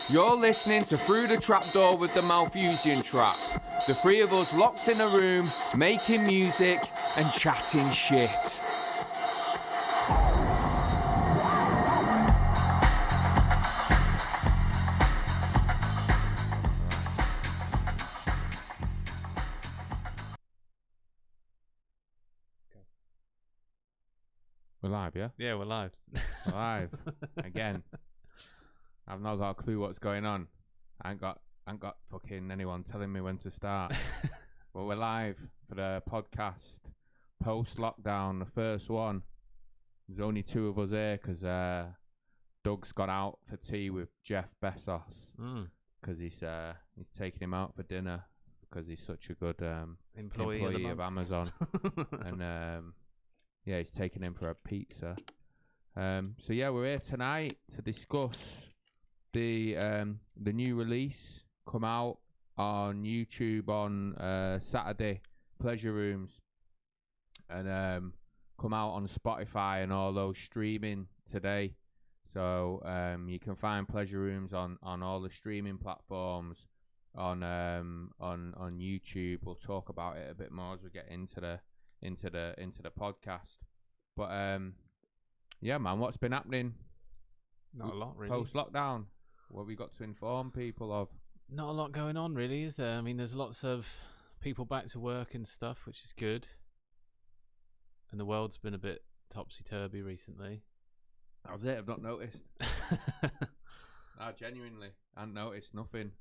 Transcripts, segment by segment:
You're listening to Through the Trapdoor with the Malthusian Trap. The three of us locked in a room, making music and chatting shit. We're live, yeah? Yeah, we're live. We're live. Again. I've not got a clue what's going on. I ain't got fucking anyone telling me when to start. But we're live for the podcast post-lockdown, the first one. There's only two of us here because Doug's gone out for tea with Jeff Bezos because he's taking him out for dinner because he's such a good employee of Amazon. And yeah, he's taking him for a pizza. So yeah, we're here tonight to discuss the new release come out on YouTube on Saturday, Pleasure Rooms, and come out on Spotify and all those streaming today. So you can find Pleasure Rooms on all the streaming platforms on YouTube. We'll talk about it a bit more as we get into the podcast. But yeah, man, what's been happening? Not a lot, really. Post lockdown, what have we got to inform people of? Not a lot going on, really, is there? I mean, there's lots of people back to work and stuff, which is good. And the world's been a bit topsy-turvy recently. That's it, I've not noticed. No, genuinely, I haven't noticed nothing.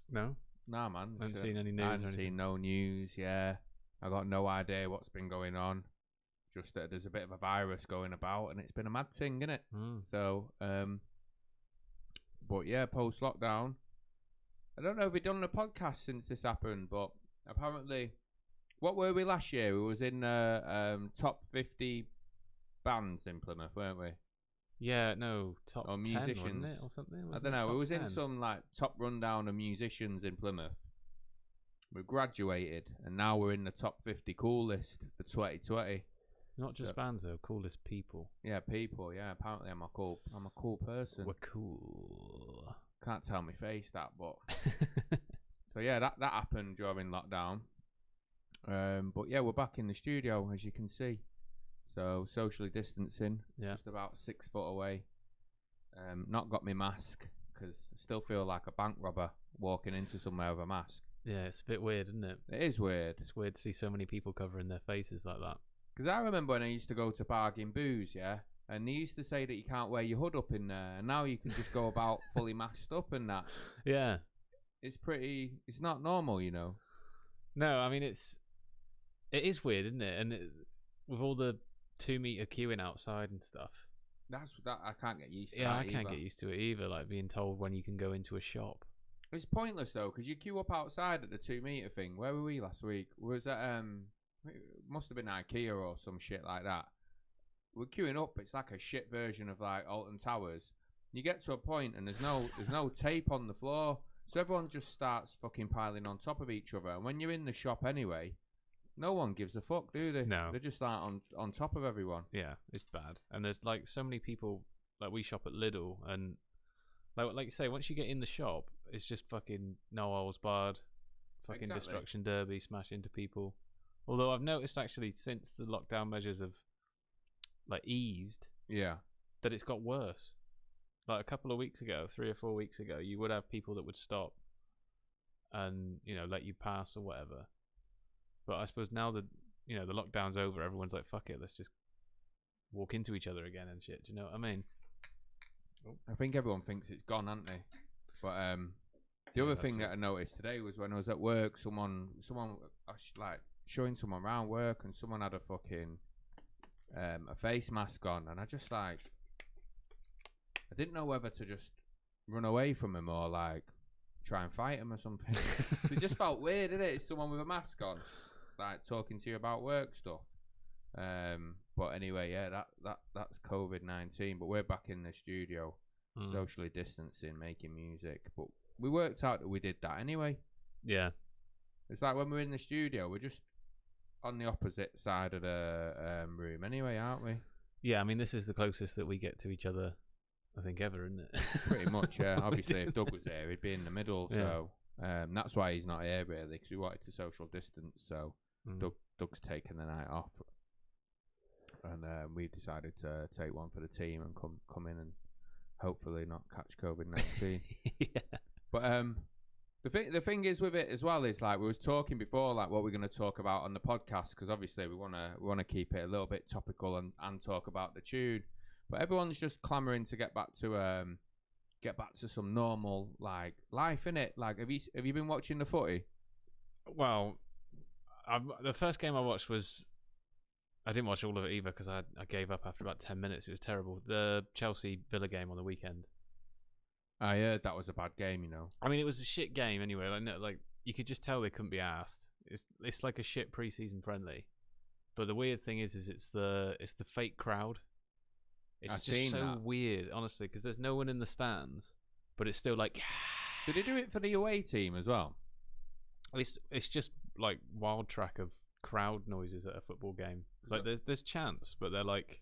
No? Nah, man. I haven't seen any news. I haven't seen no news, yeah. I got no idea what's been going on. Just that there's a bit of a virus going about, and it's been a mad thing, innit? So, but yeah, post lockdown. I don't know if we've done a podcast since this happened, but apparently, what were we last year? We was in top 50 bands in Plymouth, weren't we? Yeah, no, top or 10, musicians, wasn't it, or something? I don't know. We was 10? in some like top rundown of musicians in Plymouth. We graduated, and now we're in the top 50 cool list for 2020. Not just bands though, coolest people. Yeah, people. Yeah, apparently I'm a cool person. We're cool. Can't tell my face that, but so yeah, that happened during lockdown. But yeah, we're back in the studio as you can see. So socially distancing, just about 6 foot away. Not got my mask because I still feel like a bank robber walking into somewhere with a mask. Yeah, it's a bit weird, isn't it? It is weird. It's weird to see so many people covering their faces like that. Because I remember when I used to go to Bargain Booze, yeah, and they used to say that you can't wear your hood up in there, and now you can just go about fully masked up and that. Yeah. It's not normal, you know. No, I mean, it is weird, isn't it? And with all the 2 meter queuing outside and stuff. That's that I can't get used to. Yeah, I can't get used to it either, like being told when you can go into a shop. It's pointless though, because you queue up outside at the 2 meter thing. Where were we last week? Was that it must have been IKEA or some shit like that. We're queuing up. It's like a shit version of like Alton Towers. You get to a point and there's no tape on the floor, so everyone just starts fucking piling on top of each other. And when you're in the shop anyway, no one gives a fuck, do they? No, they just start on top of everyone. Yeah, it's bad. And there's like so many people. Like we shop at Lidl, and like you say, once you get in the shop, it's just fucking no holds barred, fucking destruction derby, smash into people. Although I've noticed actually since the lockdown measures have like eased, that it's got worse. Like a couple of weeks ago, 3 or 4 weeks ago, you would have people that would stop and let you pass or whatever. But I suppose now that the lockdown's over, everyone's like, fuck it, let's just walk into each other again and shit. Do you know what I mean? I think everyone thinks it's gone, haven't they? But the other thing that I noticed today was when I was at work, someone I was like showing someone around work, and someone had a fucking a face mask on, and I just like I didn't know whether to just run away from him or like try and fight him or something. It just felt weird, didn't it? It's someone with a mask on, like talking to you about work stuff. But anyway, yeah, that's COVID-19. But we're back in the studio, socially distancing, making music. But we worked out that we did that anyway. Yeah. It's like when we're in the studio, we're just on the opposite side of the room anyway, aren't we? Yeah, I mean, this is the closest that we get to each other, I think, ever, isn't it? Pretty much, yeah. Obviously, if Doug was there, he'd be in the middle. Yeah. So that's why he's not here, really, because we wanted to social distance. So Doug's taken the night off. And we decided to take one for the team and come in and hopefully not catch COVID-19. Yeah. But the thing is with it as well is like we was talking before, like what we're going to talk about on the podcast, because obviously we want to keep it a little bit topical and talk about the tune. But everyone's just clamoring to get back to some normal like life, innit? Like have you been watching the footy? Well, the first game I watched was. I didn't watch all of it either because I gave up after about 10 minutes. It was terrible. The Chelsea-Villa game on the weekend. I heard that was a bad game, you know. I mean, it was a shit game anyway. Like you could just tell they couldn't be asked. It's like a shit pre-season friendly. But the weird thing is it's the fake crowd. It's just so weird, honestly, because there's no one in the stands, but it's still like. Did they do it for the away team as well? It's just like wild track of crowd noises at a football game. Like there's chants, but they're like,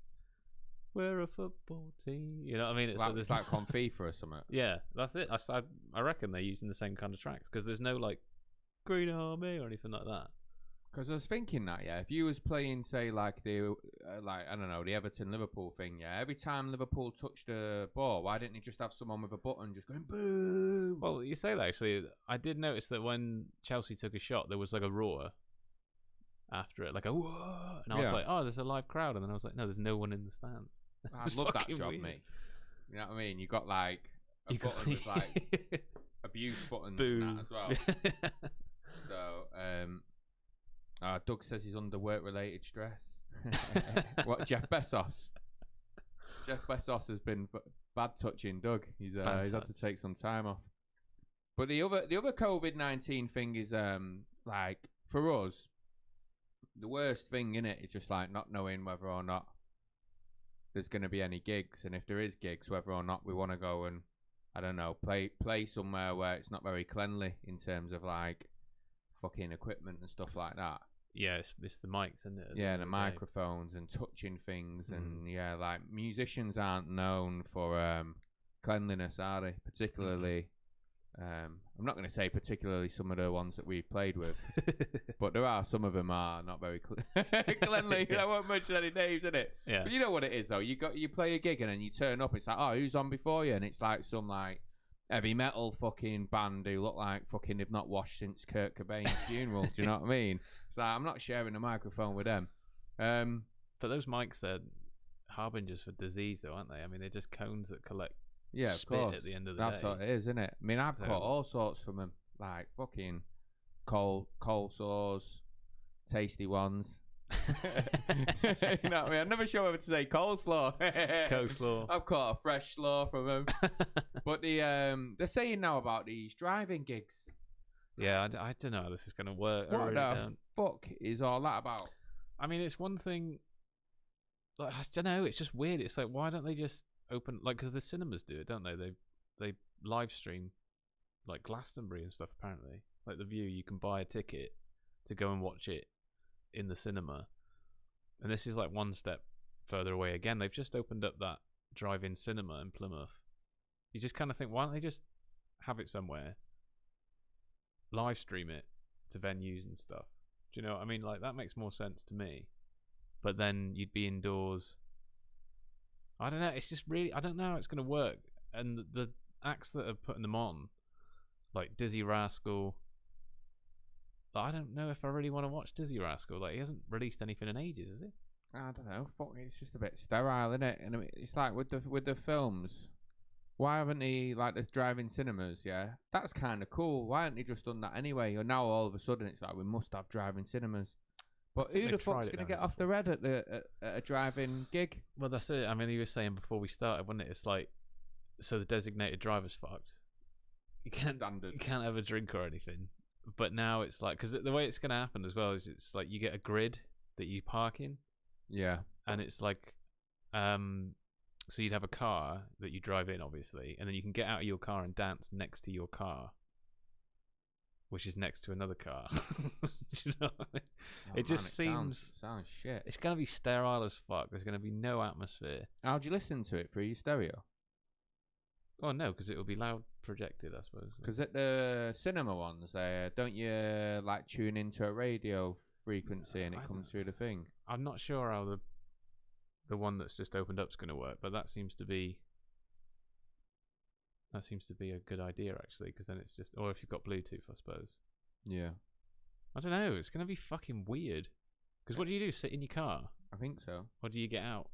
we're a football team. You know what I mean? It's like on FIFA or something. Yeah, that's it. I reckon they're using the same kind of tracks because there's no like Green Army or anything like that. Because I was thinking that, yeah, if you was playing, say, like the I don't know, the Everton Liverpool thing, yeah, every time Liverpool touched the ball, why didn't you just have someone with a button just going boo? Well, you say that actually. I did notice that when Chelsea took a shot, there was like a roar after it, like a whoa, and I was like, oh, there's a live crowd, and then I was like, no, there's no one in the stands. I'd love that job, weird. mate. You know what I mean? You got like a button with like abuse buttons Boo. and that as well. So, Doug says he's under work-related stress. What, Jeff Bezos? Jeff Bezos has been bad touching Doug. He's had to take some time off. But the other COVID-19 thing is like for us, the worst thing in it is just like not knowing whether or not there's going to be any gigs, and if there is gigs, whether or not we want to go and I don't know play somewhere where it's not very cleanly in terms of like fucking equipment and stuff like that. Yeah, it's the mics, isn't it? Yeah, the microphones and touching things, and yeah, like musicians aren't known for cleanliness, are they? Particularly, I'm not going to say particularly some of the ones that we've played with, but there are some of them are not very cleanly. I won't mention any names, innit? Yeah. But you know what it is though. You play a gig and then you turn up. It's like, oh, who's on before you? And it's like some like heavy metal fucking band who look like fucking they've not washed since Kurt Cobain's funeral. Do you know what I mean? It's like I'm not sharing a microphone with them. But those mics, they're harbingers for disease, though, aren't they? I mean, they're just cones that collect. Yeah, of spit course. at the end of the That's day. what it is, isn't it? I mean, I've caught all sorts from them, like fucking cold sores, tasty ones. You know what I mean? I'm never sure whether to say coleslaw. Coleslaw. I've caught a fresh slaw from them. But they're saying now about these driving gigs. Yeah, I don't know how this is going to work. What the fuck is all that about? I mean, it's one thing. Like, I don't know. It's just weird. It's like, why don't they just open, like, because the cinemas do it, don't they? They live stream like Glastonbury and stuff. Apparently, like The View, you can buy a ticket to go and watch it in the cinema. And this is like one step further away again. They've just opened up that drive-in cinema in Plymouth. You just kind of think, why don't they just have it somewhere, live stream it to venues and stuff? Do you know what I mean? Like, that makes more sense to me. But then you'd be indoors. I don't know. It's just really, I don't know how it's going to work. And the acts that are putting them on, like Dizzy Rascal, I don't know if I really want to watch Dizzy Rascal. Like, he hasn't released anything in ages, has he? I don't know. Fuck, it's just a bit sterile, isn't it? And I mean, it's like with the films. Why haven't they, like, the drive-in cinemas? Yeah, that's kind of cool. Why haven't they just done that anyway? Or now all of a sudden it's like we must have drive-in cinemas. But who the fuck's gonna get off the red at a drive-in gig? Well, that's it. I mean, he was saying before we started, wasn't it? It's like, so the designated driver's fucked. You can't have a drink or anything. But now it's like, because the way it's going to happen as well is it's like you get a grid that you park in. Yeah. And it's like, so you'd have a car that you drive in, obviously, and then you can get out of your car and dance next to your car. which is next to another car. Do you know what I mean? Oh, It just seems sounds shit. it's gonna be sterile as fuck. There's gonna be no atmosphere. How do you listen to it through your stereo? Oh no, because it will be loud projected, I suppose. Because at the cinema ones, don't you like tune into a radio frequency and it comes through the thing? I'm not sure how the one that's just opened up is going to work, but that seems to be a good idea actually, because then it's just, or if you've got Bluetooth, I suppose. Yeah. I don't know. It's going to be fucking weird. Because what do you do? Sit in your car? I think so. Or do you get out?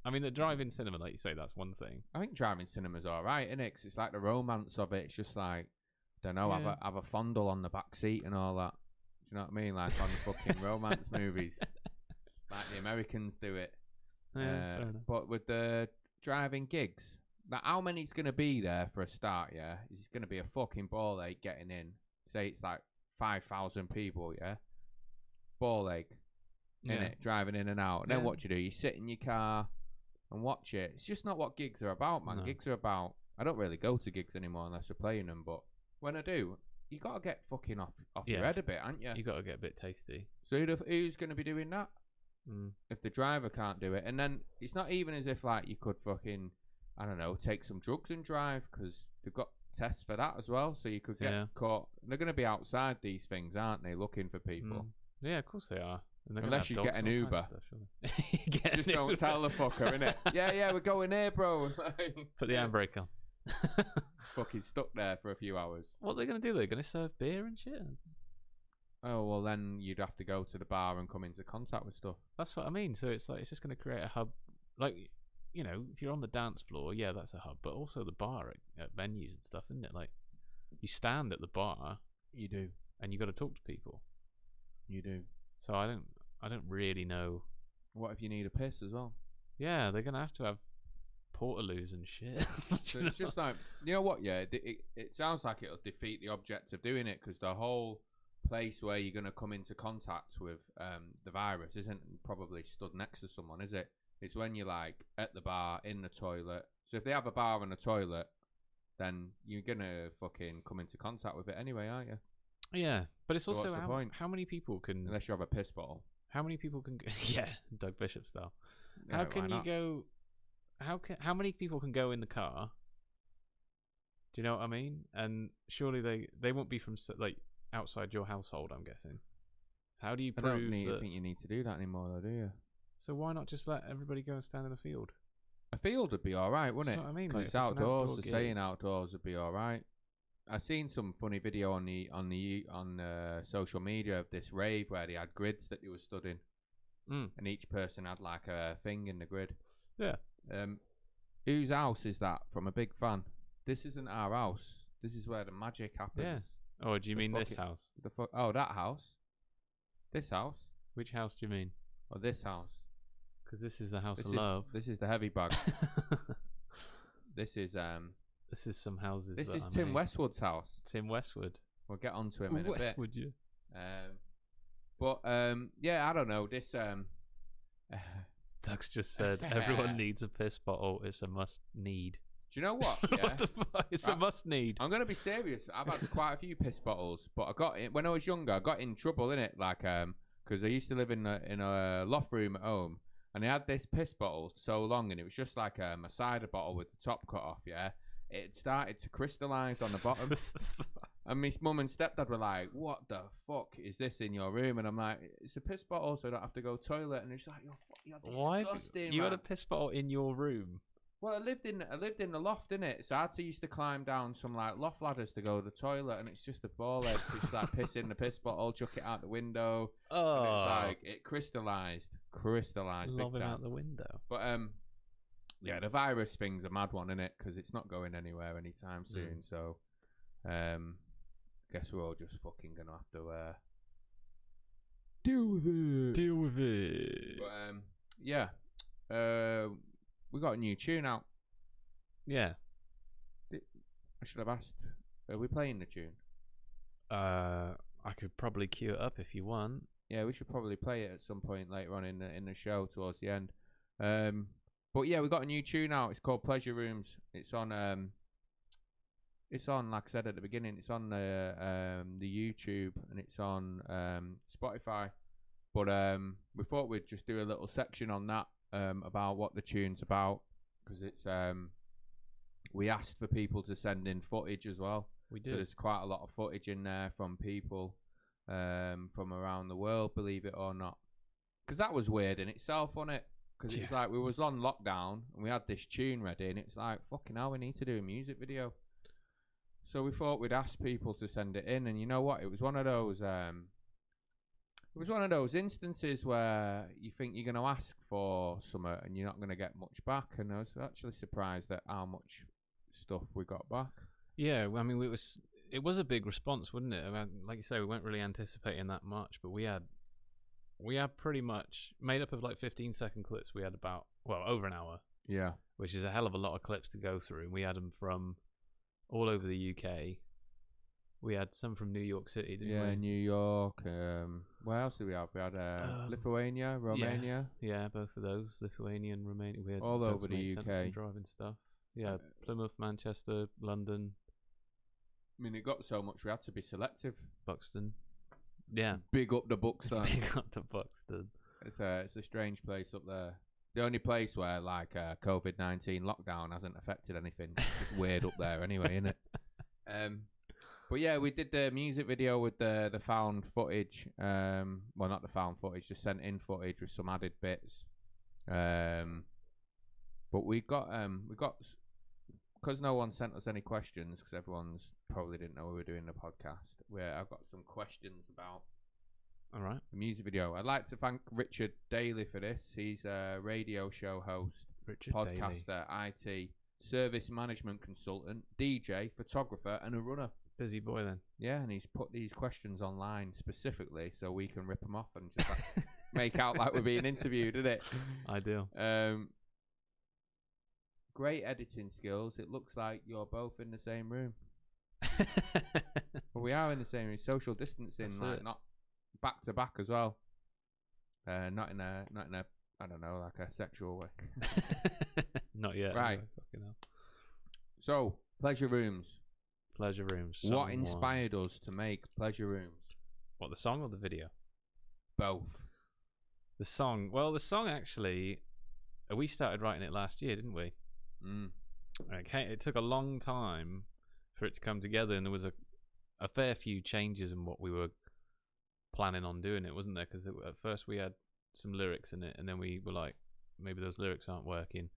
I mean, the drive-in cinema, like you say, that's one thing. I think driving cinema's alright, isn't it? 'Cause it's like the romance of it. It's just like, I don't know, Yeah. have a fondle on the back seat and all that. Do you know what I mean? Like on the fucking romance movies. Like the Americans do it. Yeah, fair enough. But with the driving gigs, like how many's going to be there for a start, yeah? It's going to be a fucking ball ache getting in. Say it's like 5,000 people, yeah? Ball ache. In it, driving in and out. And then what do? You sit in your car and watch it. It's just not what gigs are about, man. No. Gigs are about, I don't really go to gigs anymore unless we're playing them, but when I do, you got to get fucking off your head a bit, ain't you? You got to get a bit tasty. So who's going to be doing that? If the driver can't do it? And then it's not even as if like you could fucking, I don't know, take some drugs and drive, because they've got tests for that as well, so you could get caught. They're going to be outside these things, aren't they, looking for people? Yeah, of course they are. Unless you get an Uber. Stuff, just don't tell the fucker, innit? Yeah, we're going here, bro. Put the handbrake on. Fucking stuck there for a few hours. What are they going to do? They're going to serve beer and shit? Oh, well, then you'd have to go to the bar and come into contact with stuff. That's what I mean. So it's like, it's just going to create a hub. Like, you know, if you're on the dance floor, yeah, that's a hub. But also the bar at venues and stuff, isn't it? Like, you stand at the bar. You do. And you got to talk to people. You do. So I don't really know. What if you need a piss as well? Yeah, they're gonna have to have portaloos and shit. So it's just like, you know what? Yeah, it sounds like it'll defeat the object of doing it, because the whole place where you're gonna come into contact with the virus isn't probably stood next to someone, is it? It's when you're like at the bar, in the toilet. So if they have a bar and a toilet, then you're gonna fucking come into contact with it anyway, aren't you? Yeah, but it's So also what's the point? how many people can, Unless you have a piss bottle. how many people can yeah, Doug Bishop style. Yeah, How why can you not? go? How many people can go in the car? Do you know what I mean? And surely they won't be from like outside your household, I'm guessing. So how do you I prove don't think you need to do that anymore, though, do you? So why not just let everybody go and stand in the field? A field would be alright, wouldn't it? That's what I mean, 'Cause like, it's if it's an outdoors. outdoor The gig. saying outdoors would be alright. I seen some funny video on social media of this rave where they had grids that they were studying, and each person had like a thing in the grid. Yeah. Whose house is that? From a big fan. This isn't our house. This is where the magic happens. Yeah. Oh, do you mean this house? Oh, that house. This house. Which house do you mean? Or this house. Because this is the house of love. This is the heavy bag. This is This is some houses. This that is I Tim made. Westwood's house. Tim Westwood. We'll get onto him in a bit. Westwood, yeah. Yeah, I don't know. This Doug's just said everyone needs a piss bottle. It's a must need. Do you know what? Yeah? What the fuck? It's a must need. I'm gonna be serious. I've had quite a few piss bottles, but I got it when I was younger. I got in trouble in it, like because I used to live in a loft room at home, and I had this piss bottle so long, and it was just like a cider bottle with the top cut off. Yeah, it started to crystallise on the bottom. And my mum and stepdad were like, "What the fuck is this in your room?" And I'm like, "It's a piss bottle, so I don't have to go toilet." And it's like, "You're disgusting." You man. had a piss bottle in your room? Well, I lived in the loft, innit? So I had to used to climb down some like loft ladders to go to the toilet, and it's just a ball head. So just like piss in the piss bottle, chuck it out the window. Oh, And it's like it crystallised lob big him time. out the window. But yeah, the virus thing's a mad one, innit? Because it's not going anywhere anytime soon. So guess we're all just fucking gonna have to deal with it. Deal with it. But yeah, we got a new tune out. Yeah. I should have asked. Are we playing the tune? I could probably cue it up if you want. Yeah, we should probably play it at some point later on in the show towards the end. But yeah, we got a new tune out. It's called Pleasure Rooms. It's on It's on, like I said at the beginning, it's on the YouTube and it's on Spotify. But we thought we'd just do a little section on that about what the tune's about, because it's we asked for people to send in footage as well. We did. So there's quite a lot of footage in there from people from around the world, believe it or not. Because that was weird in itself, wasn't it? Because it's like we was on lockdown and we had this tune ready, and it's like, fucking hell, we need to do a music video. So we thought we'd ask people to send it in, and you know what? It was one of those. It was one of those instances where you think you're going to ask for something and you're not going to get much back, and I was actually surprised at how much stuff we got back. Yeah, I mean, it was a big response, wasn't it? I mean, like you say, we weren't really anticipating that much, but we had pretty much made up of like 15-second clips. We had about over an hour. Yeah, which is a hell of a lot of clips to go through. And we had them from all over the UK. We had some from New York City, didn't we? Yeah, New York. Where else did we have? We had Lithuania, Romania. Yeah, both of those, Lithuania and Romania. We had all over the UK. Driving stuff. Yeah, Plymouth, Manchester, London. I mean, it got so much we had to be selective. Buxton. Yeah. Big up the Buxton. Big up the Buxton. It's a strange place up there. The only place where like COVID-19 lockdown hasn't affected anything. It's just weird up there anyway, isn't it? But yeah, we did the music video with the found footage. Well, not the found footage, just sent in footage with some added bits. But we got because no one sent us any questions, because everyone's probably didn't know we were doing the podcast. I've got some questions about the music video. I'd like to thank Richard Daly for this. He's a radio show host, podcaster, IT, service management consultant, DJ, photographer, and a runner. Busy boy then. Yeah, and he's put these questions online specifically so we can rip them off and just make out like we're being interviewed, isn't it? Ideal. Great editing skills. It looks like you're both in the same room. But we are in the same room. Social distancing, not back to back as well. Not in a I don't know, like a sexual way. Not yet. Right. So, Pleasure Rooms. Pleasure Rooms. What inspired us to make Pleasure Rooms? What, the song or the video? Both. The song. Well, the song actually, we started writing it last year, didn't we? It took a long time for it to come together, and there was a fair few changes in what we were planning on doing. It wasn't there, because at first we had some lyrics in it, and then we were like, maybe those lyrics aren't working.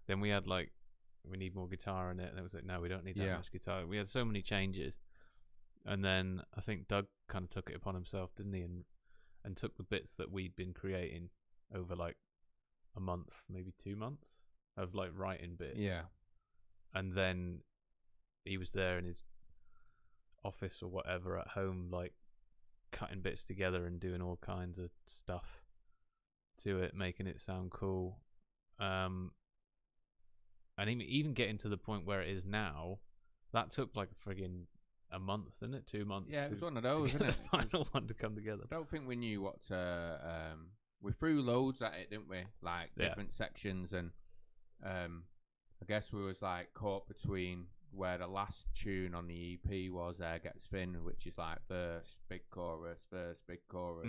Then we had like, we need more guitar in it, and it was like, no, we don't need that much guitar. We had so many changes, and then I think Doug kind of took it upon himself, didn't he, and took the bits that we'd been creating over like a month, maybe 2 months of like writing bits. Yeah. And then he was there in his office or whatever at home, like cutting bits together and doing all kinds of stuff to it, making it sound cool. And even getting to the point where it is now, that took like a month, didn't it? 2 months. Yeah, it was one of those, isn't it? The final one to come together. I don't think we knew what to. We threw loads at it, didn't we? Like different sections, and I guess we was like caught between where the last tune on the EP was Gets Thin, which is like verse, big chorus, verse, big chorus.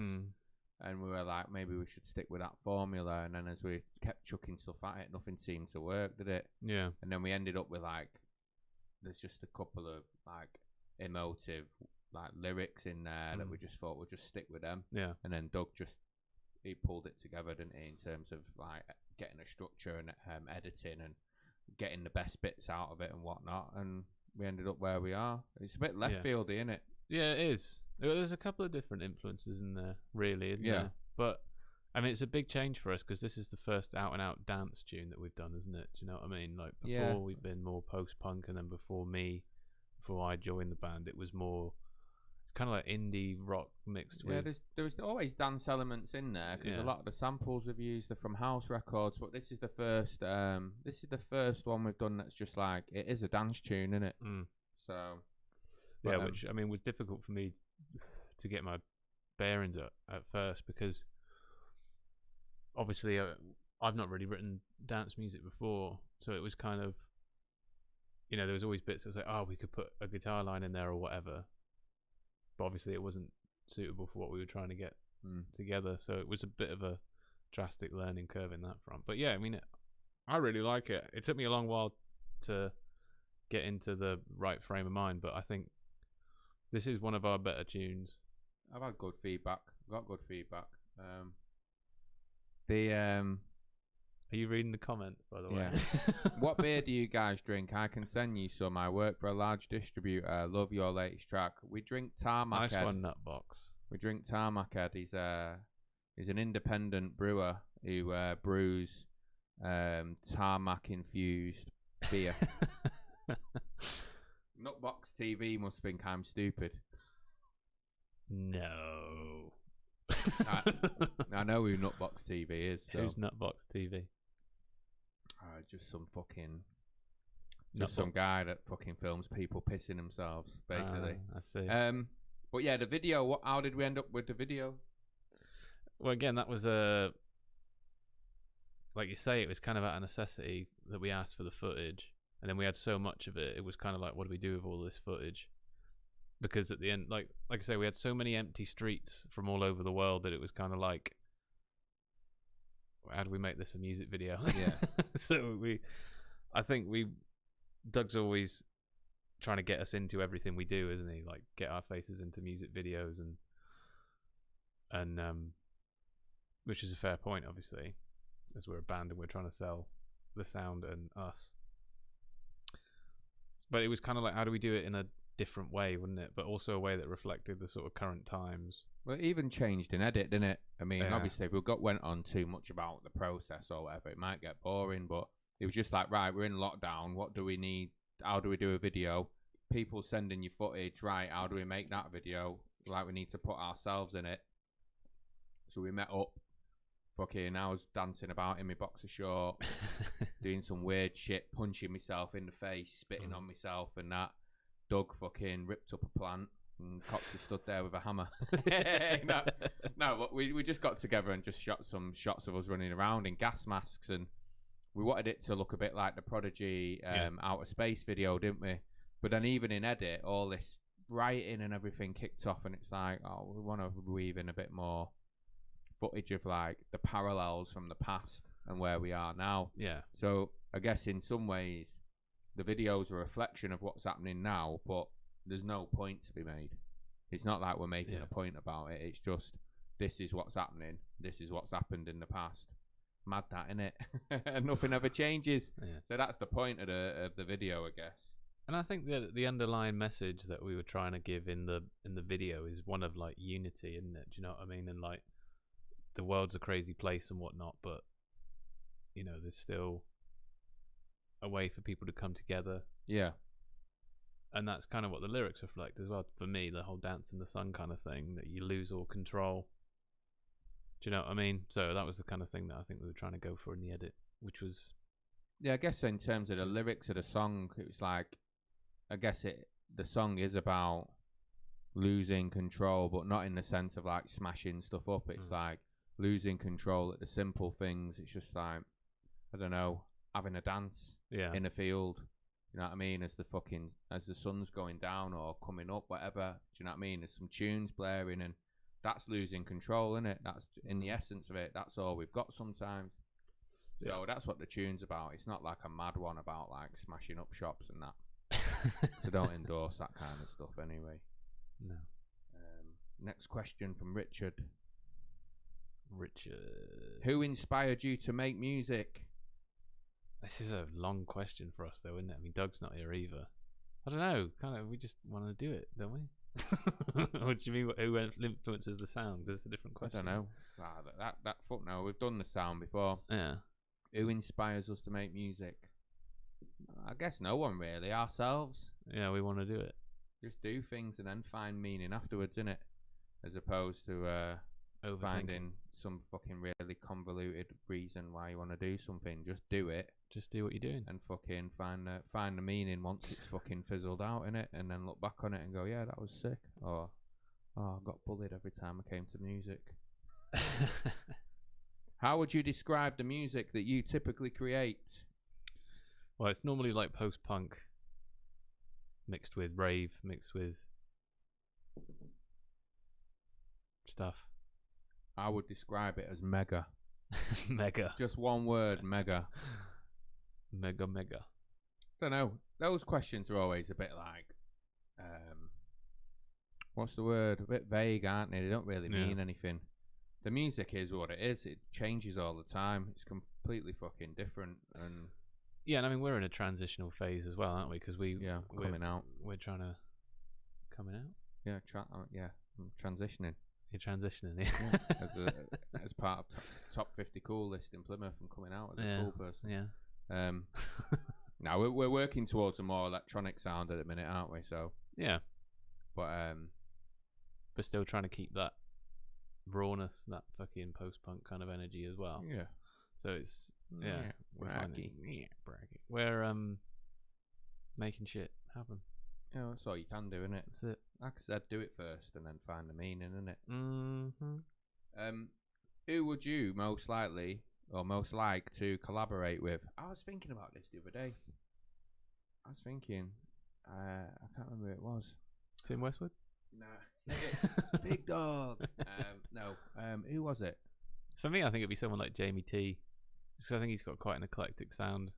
And we were like, maybe we should stick with that formula. And then as we kept chucking stuff at it, nothing seemed to work, did it? Yeah. And then we ended up with like, there's just a couple of like emotive like lyrics in there that we just thought we'll just stick with them. Yeah. And then Doug he pulled it together, didn't he, in terms of like getting a structure and editing and getting the best bits out of it and whatnot. And we ended up where we are. It's a bit left fieldy, isn't it? Yeah, it is. There's a couple of different influences in there, really, isn't there? But I mean, it's a big change for us, because this is the first out-and-out dance tune that we've done, isn't it? Do you know what I mean? Like before, we've been more post-punk, and then before I joined the band, it was more. It's kind of like indie rock mixed with. Yeah, there's always dance elements in there, because a lot of the samples we've used are from house records. But this is the first. This is the first one we've done that's just like it is a dance tune, isn't it? So. Yeah, which I mean was difficult for me to get my bearings at first, because obviously I've not really written dance music before, so it was kind of there was always bits that was like, oh, we could put a guitar line in there or whatever, but obviously it wasn't suitable for what we were trying to get together. So it was a bit of a drastic learning curve in that front. But yeah, I mean, I really like it. It took me a long while to get into the right frame of mind, but I think this is one of our better tunes. I've had good feedback. Got good feedback. Are you reading the comments, by the way? Yeah. What beer do you guys drink? I can send you some. I work for a large distributor. Love your latest track. We drink Tarmac Nice Head. one, Nutbox. We drink Tarmac Head. He's an independent brewer who brews tarmac infused beer. Nutbox TV must think I'm stupid. No. I know who Nutbox TV is. So. Who's Nutbox TV? Just some guy that fucking films people pissing themselves, basically. I see. But yeah, the video. How did we end up with the video? Well, again, that was like you say, it was kind of out of necessity that we asked for the footage, and then we had so much of it. It was kind of like, what do we do with all this footage? Because at the end, like I say, we had so many empty streets from all over the world that it was kind of like, how do we make this a music video? Yeah. So I think Doug's always trying to get us into everything we do, isn't he? Like get our faces into music videos and which is a fair point, obviously, as we're a band and we're trying to sell the sound and us. But it was kind of like, how do we do it in a different way, wouldn't it? But also a way that reflected the sort of current times. Well, it even changed in edit, didn't it? I mean, Yeah. Obviously, if we went on too much about the process or whatever, it might get boring. But it was just like, right, we're in lockdown. What do we need? How do we do a video? People sending you footage, right? How do we make that video? Like, we need to put ourselves in it. So we met up. Fucking, I was dancing about in my boxer short, doing some weird shit, punching myself in the face, spitting on myself, and that. Doug fucking ripped up a plant, and Coxie stood there with a hammer. No, but we just got together and just shot some shots of us running around in gas masks, and we wanted it to look a bit like the Prodigy Outer Space video, didn't we? But then even in edit, all this writing and everything kicked off, and it's like, oh, we want to weave in a bit more footage of like the parallels from the past and where we are now. Yeah. So I guess in some ways the video's a reflection of what's happening now, but there's no point to be made. It's not like we're making a point about it. It's just, this is what's happening. This is what's happened in the past. Mad that, innit? And nothing ever changes. Yeah. So that's the point of the video, I guess. And I think the underlying message that we were trying to give in the video is one of like unity, isn't it? Do you know what I mean? And like, the world's a crazy place and whatnot, but there's still a way for people to come together. Yeah. And that's kind of what the lyrics reflect as well. For me, the whole dance in the sun kind of thing, that you lose all control. Do you know what I mean? So that was the kind of thing that I think we were trying to go for in the edit, which was... Yeah, I guess in terms of the lyrics of the song, it was like, I guess the song is about losing control, but not in the sense of like smashing stuff up. It's like losing control at the simple things. It's just like, I don't know, having a dance in a field. You know what I mean? As the sun's going down or coming up, whatever. Do you know what I mean? There's some tunes blaring, and that's losing control, isn't it? That's in the essence of it. That's all we've got sometimes. So that's what the tune's about. It's not like a mad one about like smashing up shops and that. So don't endorse that kind of stuff anyway. No. Next question from Richard. Richard. Who inspired you to make music? This is a long question for us, though, isn't it? I mean, Doug's not here either. I don't know. Kind of, we just want to do it, don't we? What do you mean? Who influences the sound? Because it's a different question. I don't know. That fuck no. We've done the sound before. Yeah. Who inspires us to make music? I guess no one really. Ourselves. Yeah, we want to do it. Just do things and then find meaning afterwards, innit? As opposed to finding some fucking really convoluted reason why you want to do something. Just do it. Just do what you're doing. And fucking find the meaning once it's fucking fizzled out, innit? And then look back on it and go, yeah, that was sick. Or, oh, I got bullied every time I came to music. How would you describe the music that you typically create? Well, it's normally like post-punk mixed with rave, mixed with stuff. I would describe it as mega. Mega. Just one word, mega. Mega. Don't know. Those questions are always a bit like, what's the word? A bit vague, aren't they? They don't really mean anything. The music is what it is. It changes all the time. It's completely fucking different. And yeah, and I mean we're in a transitional phase as well, aren't we? Because we're coming out. We're trying to coming out. Yeah, I'm transitioning. You're transitioning, as part of top 50 cool list in Plymouth. I'm coming out as a cool person. Yeah. Now we're working towards a more electronic sound at the minute, aren't we? So yeah, but still trying to keep that rawness, that fucking post-punk kind of energy as well. Yeah. So it's braggy. We're making shit happen. Yeah, that's all you can do, innit? That's it. Like I said, do it first and then find the meaning, innit? Mm-hmm. Who would you most likely or most like to collaborate with? I was thinking about this the other day. I can't remember who it was. Tim Westwood? Nah. Big dog. No. Who was it? For me, I think it'd be someone like Jamie T. Because I think he's got quite an eclectic sound.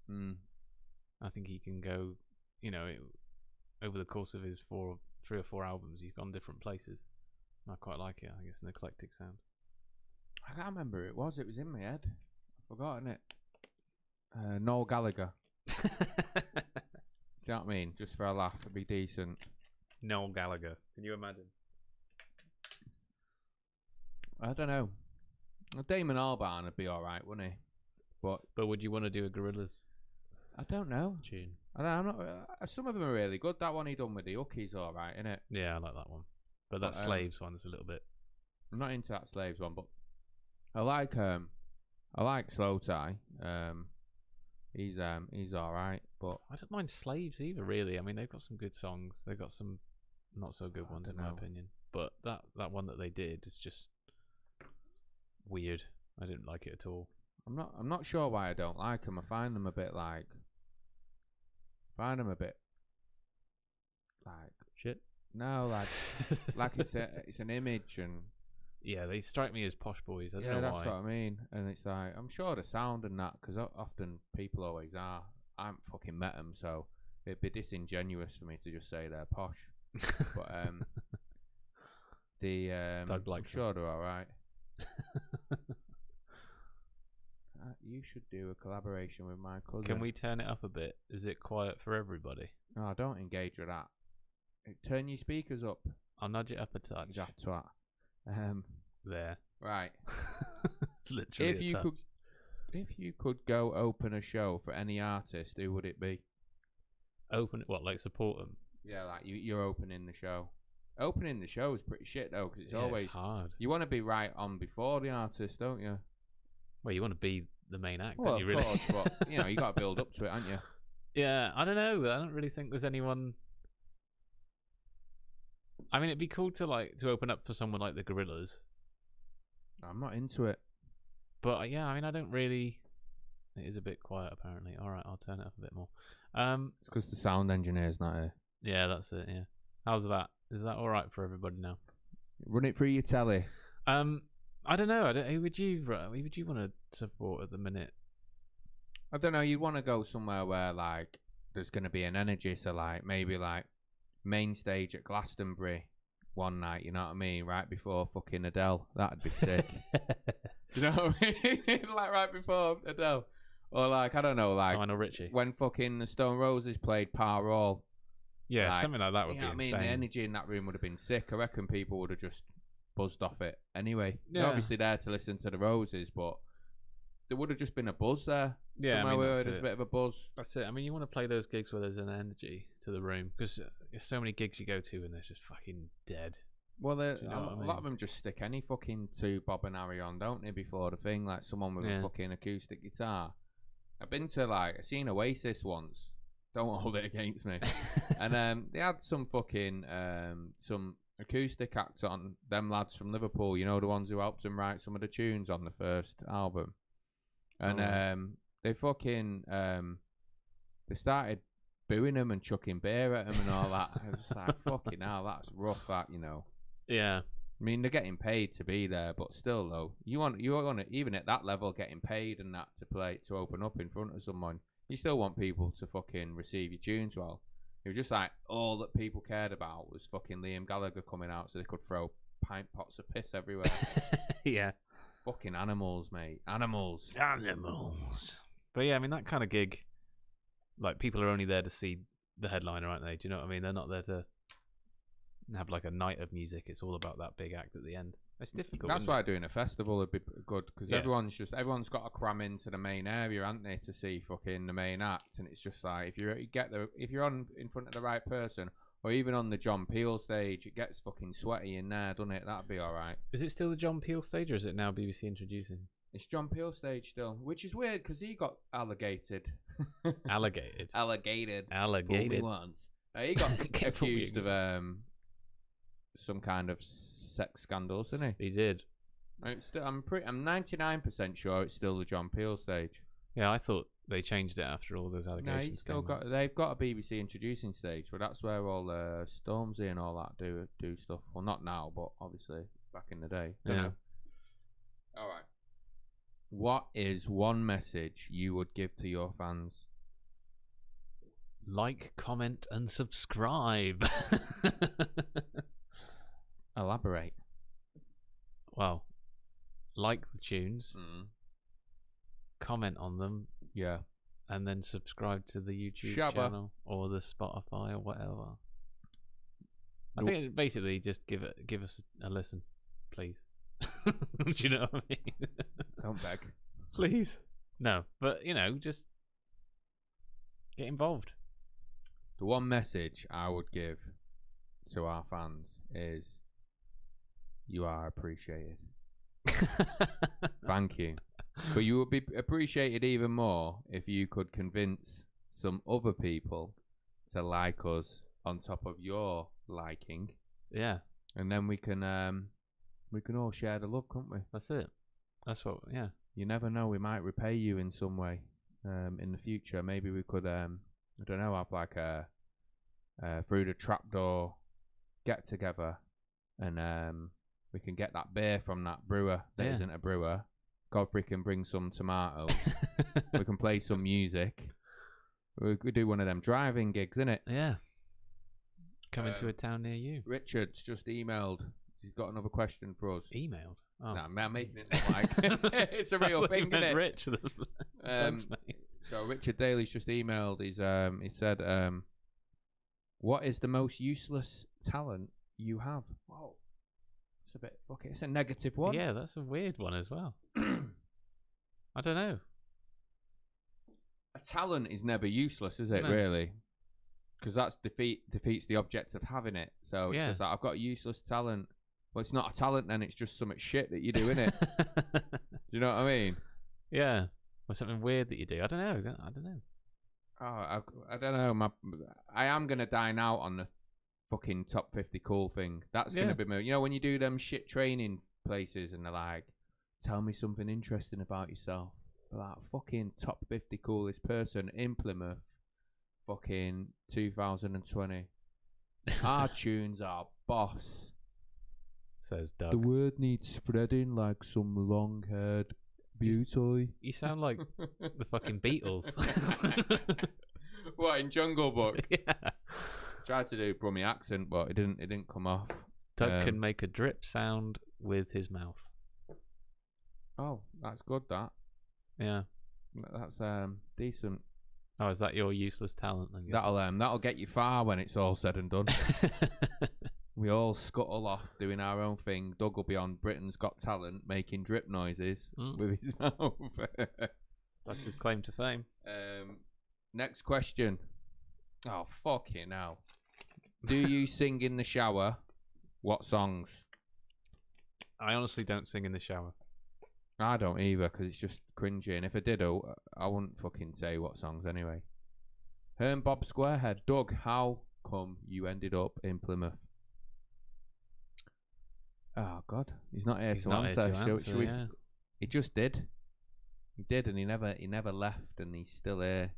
I think he can go, over the course of his 3 or 4 albums, he's gone different places. And I quite like it. I think it's an eclectic sound. I can't remember who it was. It was in my head. I've forgotten it. Noel Gallagher. Do you know what I mean? Just for a laugh, it'd be decent. Noel Gallagher. Can you imagine? I don't know. Damon Albarn would be alright, wouldn't he? But would you want to do a Gorillaz? I don't know. Tune. I'm not. Some of them are really good. That one he done with the Hookie's alright, isn't it? Yeah, I like that one. But that Slaves one's a little bit. I'm not into that Slaves one, but I like Slow Tie. He's alright, but I don't mind Slaves either. Really, I mean they've got some good songs. They've got some not so good ones in my opinion. But that one that they did is just weird. I didn't like it at all. I'm not sure why I don't like them. I find them a bit like shit. No, like it's an image, and yeah, they strike me as posh boys. I don't know why. Yeah, that's what I mean. And it's like I'm sure the sound and that, because often people always are. I haven't fucking met them, so it'd be disingenuous for me to just say they're posh. But I'm sure they're all right. You should do a collaboration with my cousin. Can we turn it up a bit? Is it quiet for everybody? No, don't engage with that. Turn your speakers up. I'll nudge it up a touch. Jack twat. There. Right. It's literally if you could go open a show for any artist, who would it be? Open what? Like support them? Yeah, like you're opening the show. Opening the show is pretty shit though, because it's always hard. You want to be right on before the artist, don't you? Well, you want to be the main act, well, don't you? Really? Course, but you got to build up to it, haven't you? Yeah, I don't know. I don't really think there's anyone. I mean, it'd be cool to open up for someone like the Gorillaz. I'm not into it. But yeah, I mean, I don't really. It is a bit quiet, apparently. All right, I'll turn it up a bit more. It's because the sound engineer's not here. Yeah, that's it. Yeah, how's that? Is that all right for everybody now? Run it through your telly. I don't know. Who would you want to support at the minute? I don't know. You'd want to go somewhere where there's going to be an energy. So maybe main stage at Glastonbury one night. You know what I mean? Right before fucking Adele. That'd be sick. You know what I mean? Right before Adele. Or I don't know, Lionel Richie. When fucking the Stone Roses played Power All. Yeah, something like that would be insane. I mean, the energy in that room would have been sick. I reckon people would have just buzzed off it anyway. Yeah. They're obviously there to listen to the Roses, but there would have just been a buzz there. Yeah, somewhere where there's a bit of a buzz. That's it. I mean, you want to play those gigs where there's an energy to the room, because there's so many gigs you go to and they're just fucking dead. Well, a lot of them just stick any fucking two Bob and Harry on, don't they, before the thing, like someone with a fucking acoustic guitar. I've been to I seen Oasis once. Don't hold it against me. And they had some fucking some acoustic act on, them lads from Liverpool, the ones who helped them write some of the tunes on the first album. And they fucking they started booing them and chucking beer at them and all that. I was just like, fucking hell, that's rough. That, you know. Yeah. I mean, they're getting paid to be there, but still, though, you want to, even at that level, getting paid and that to open up in front of someone. You still want people to fucking receive your tunes well. It was just like all that people cared about was fucking Liam Gallagher coming out so they could throw pint pots of piss everywhere. Yeah. Fucking animals, mate. Animals. But yeah, I mean, that kind of gig, like, people are only there to see the headliner, aren't they? Do you know what I mean? They're not there to have like a night of music. It's all about that big act at the end. It's difficult. That's why doing a festival would be good, because Yeah. everyone's got to cram into the main area, haven't they, to see fucking the main act. And it's just like if you're on in front of the right person, or even on the John Peel stage, it gets fucking sweaty in there, doesn't it? That'd be all right. Is it still the John Peel stage, or is it now BBC introducing? It's John Peel stage still, which is weird because he got alligated. Alligated. Alligated. Alligated. Once. He got accused of some kind of sex scandals, didn't he? He did. It's still, I'm 99% sure it's still the John Peel stage. Yeah, I thought they changed it after all those allegations. No, he's still got. They've got a BBC introducing stage, but that's where all Stormzy and all that do stuff. Well, not now, but obviously back in the day. Yeah. All right. What is one message you would give to your fans? Like, comment, and subscribe. Elaborate. Well, like the tunes, comment on them, Yeah. and then subscribe to the YouTube Shabba. channel or the Spotify or whatever. I think basically just give us a listen, please. Do you know what I mean? Don't beg. Please. No, but just get involved. The one message I would give to our fans is you are appreciated. Thank you. But you would be appreciated even more if you could convince some other people to like us on top of your liking. Yeah. And then we can all share the love, can't we? That's it. That's what, yeah. You never know, we might repay you in some way in the future. Maybe we could, I don't know, have like a through the trapdoor get together, and we can get that beer from that brewer that isn't a brewer. Godfrey can bring some tomatoes. We can play some music. We could do one of them driving gigs, innit? Yeah. Coming to a town near you. Richard's just emailed. He's got another question for us. Emailed? Oh. Nah, I'm making it look like it's a real thing, isn't it? Rich. Thanks, mate. So Richard Daly's just emailed. He said, "What is the most useless talent you have?" Whoa, it's a bit fucking. It's a negative one. Yeah, that's a weird one as well. I don't know. A talent is never useless, is it? No. Really? Because that's defeats the object of having it. So it's just like, I've got a useless talent. Well, it's not a talent then. It's just some shit that you do, innit? Do you know what I mean? Yeah. Or something weird that you do. I don't know. I don't know. Oh, I don't know. I am gonna dine out on the fucking top 50 cool thing. That's gonna be me. You know when you do them shit training places and they're like, tell me something interesting about yourself. Like, fucking top 50 coolest person in Plymouth, fucking 2020. Our tunes are boss. Says Doug. The word needs spreading like some long-haired beauty. You sound like the fucking Beatles. What, in Jungle Book? Yeah. Tried to do a Brummy accent, but it didn't come off. Doug can make a drip sound with his mouth. Oh, that's good. Yeah. That's decent. Oh, is that your useless talent? I guess? That'll get you far when it's all said and done. We all scuttle off doing our own thing. Doug will be on Britain's Got Talent making drip noises with his mouth. That's his claim to fame. Next question. Oh, fucking hell. Do you sing in the shower? What songs? I honestly don't sing in the shower. I don't either, because it's just cringy. And if I did, I wouldn't fucking say what songs anyway. Herm Bob Squarehead. Doug, how come you ended up in Plymouth? Oh, God. He's not here to answer. He just did. He did, and he never left, and he's still here.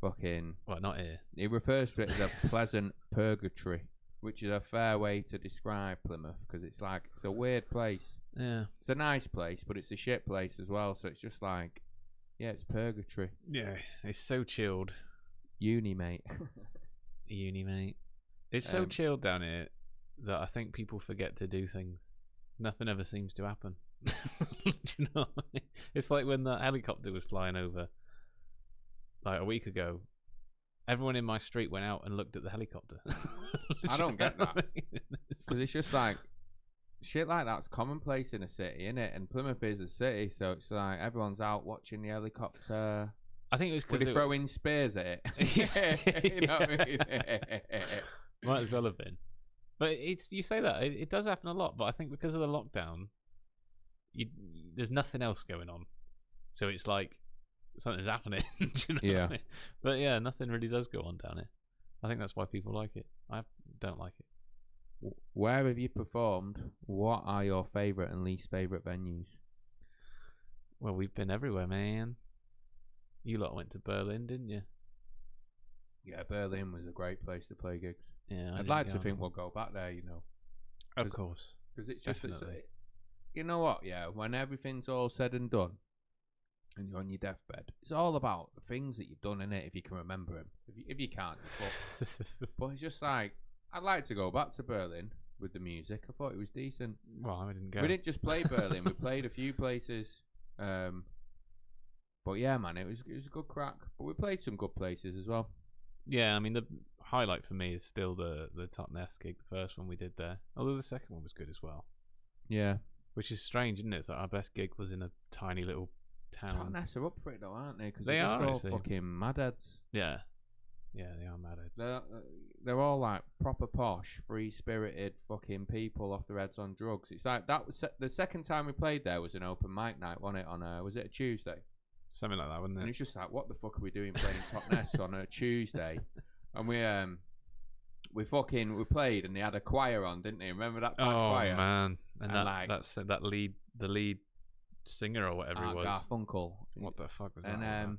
fucking. Well, not here. He refers to it as a pleasant purgatory, which is a fair way to describe Plymouth because it's a weird place. Yeah. It's a nice place, but it's a shit place as well. So it's just like, yeah, it's purgatory. Yeah, it's so chilled. Uni, mate. Uni, mate. It's so chilled down here that I think people forget to do things. Nothing ever seems to happen. Do you know what I mean? It's like when the helicopter was flying over like a week ago. Everyone in my street went out and looked at the helicopter. I don't get that. Because it's just like, shit like that's commonplace in a city, innit? And Plymouth is a city, so it's like everyone's out watching the helicopter. I think it was because they throwing spears at it. You know what I mean? Might as well have been. But you say that it does happen a lot. But I think because of the lockdown, there's nothing else going on, so it's like something's happening. Do you know what I mean? But yeah, nothing really does go on down here. I think that's why people like it. I don't like it. Where have you performed? What are your favourite and least favourite venues? Well, we've been everywhere, man. You lot went to Berlin, didn't you? Yeah, Berlin was a great place to play gigs. Yeah, I'd like to think we'll go back there, you know. Of course. Because it's just, you know what, yeah, when everything's all said and done, and you're on your deathbed, it's all about the things that you've done in it, if you can remember them. If you can't, you're fucked. But it's just like, I'd like to go back to Berlin with the music. I thought it was decent. Well, I didn't go. We didn't just play Berlin, we played a few places. But yeah, man, it was a good crack. But we played some good places as well. Yeah, I mean, the highlight for me is still the Totnes gig, the first one we did there. Although the second one was good as well. Yeah. Which is strange, isn't it? It's like our best gig was in a tiny little town. Totnes are up for it though, aren't they? Because they they're just are all actually. fucking madheads. Yeah. Yeah, they are madheads. They're all like proper posh, free-spirited fucking people off their heads on drugs. It's like that was the second time we played there was an open mic night, wasn't it? Was it a Tuesday? Something like that, wasn't it? And it's just like, what the fuck are we doing playing Totnes on a Tuesday? And we played and they had a choir on, didn't they? Remember that choir? Oh man, and the lead singer or whatever it was. Garfunkel. What the fuck was that? And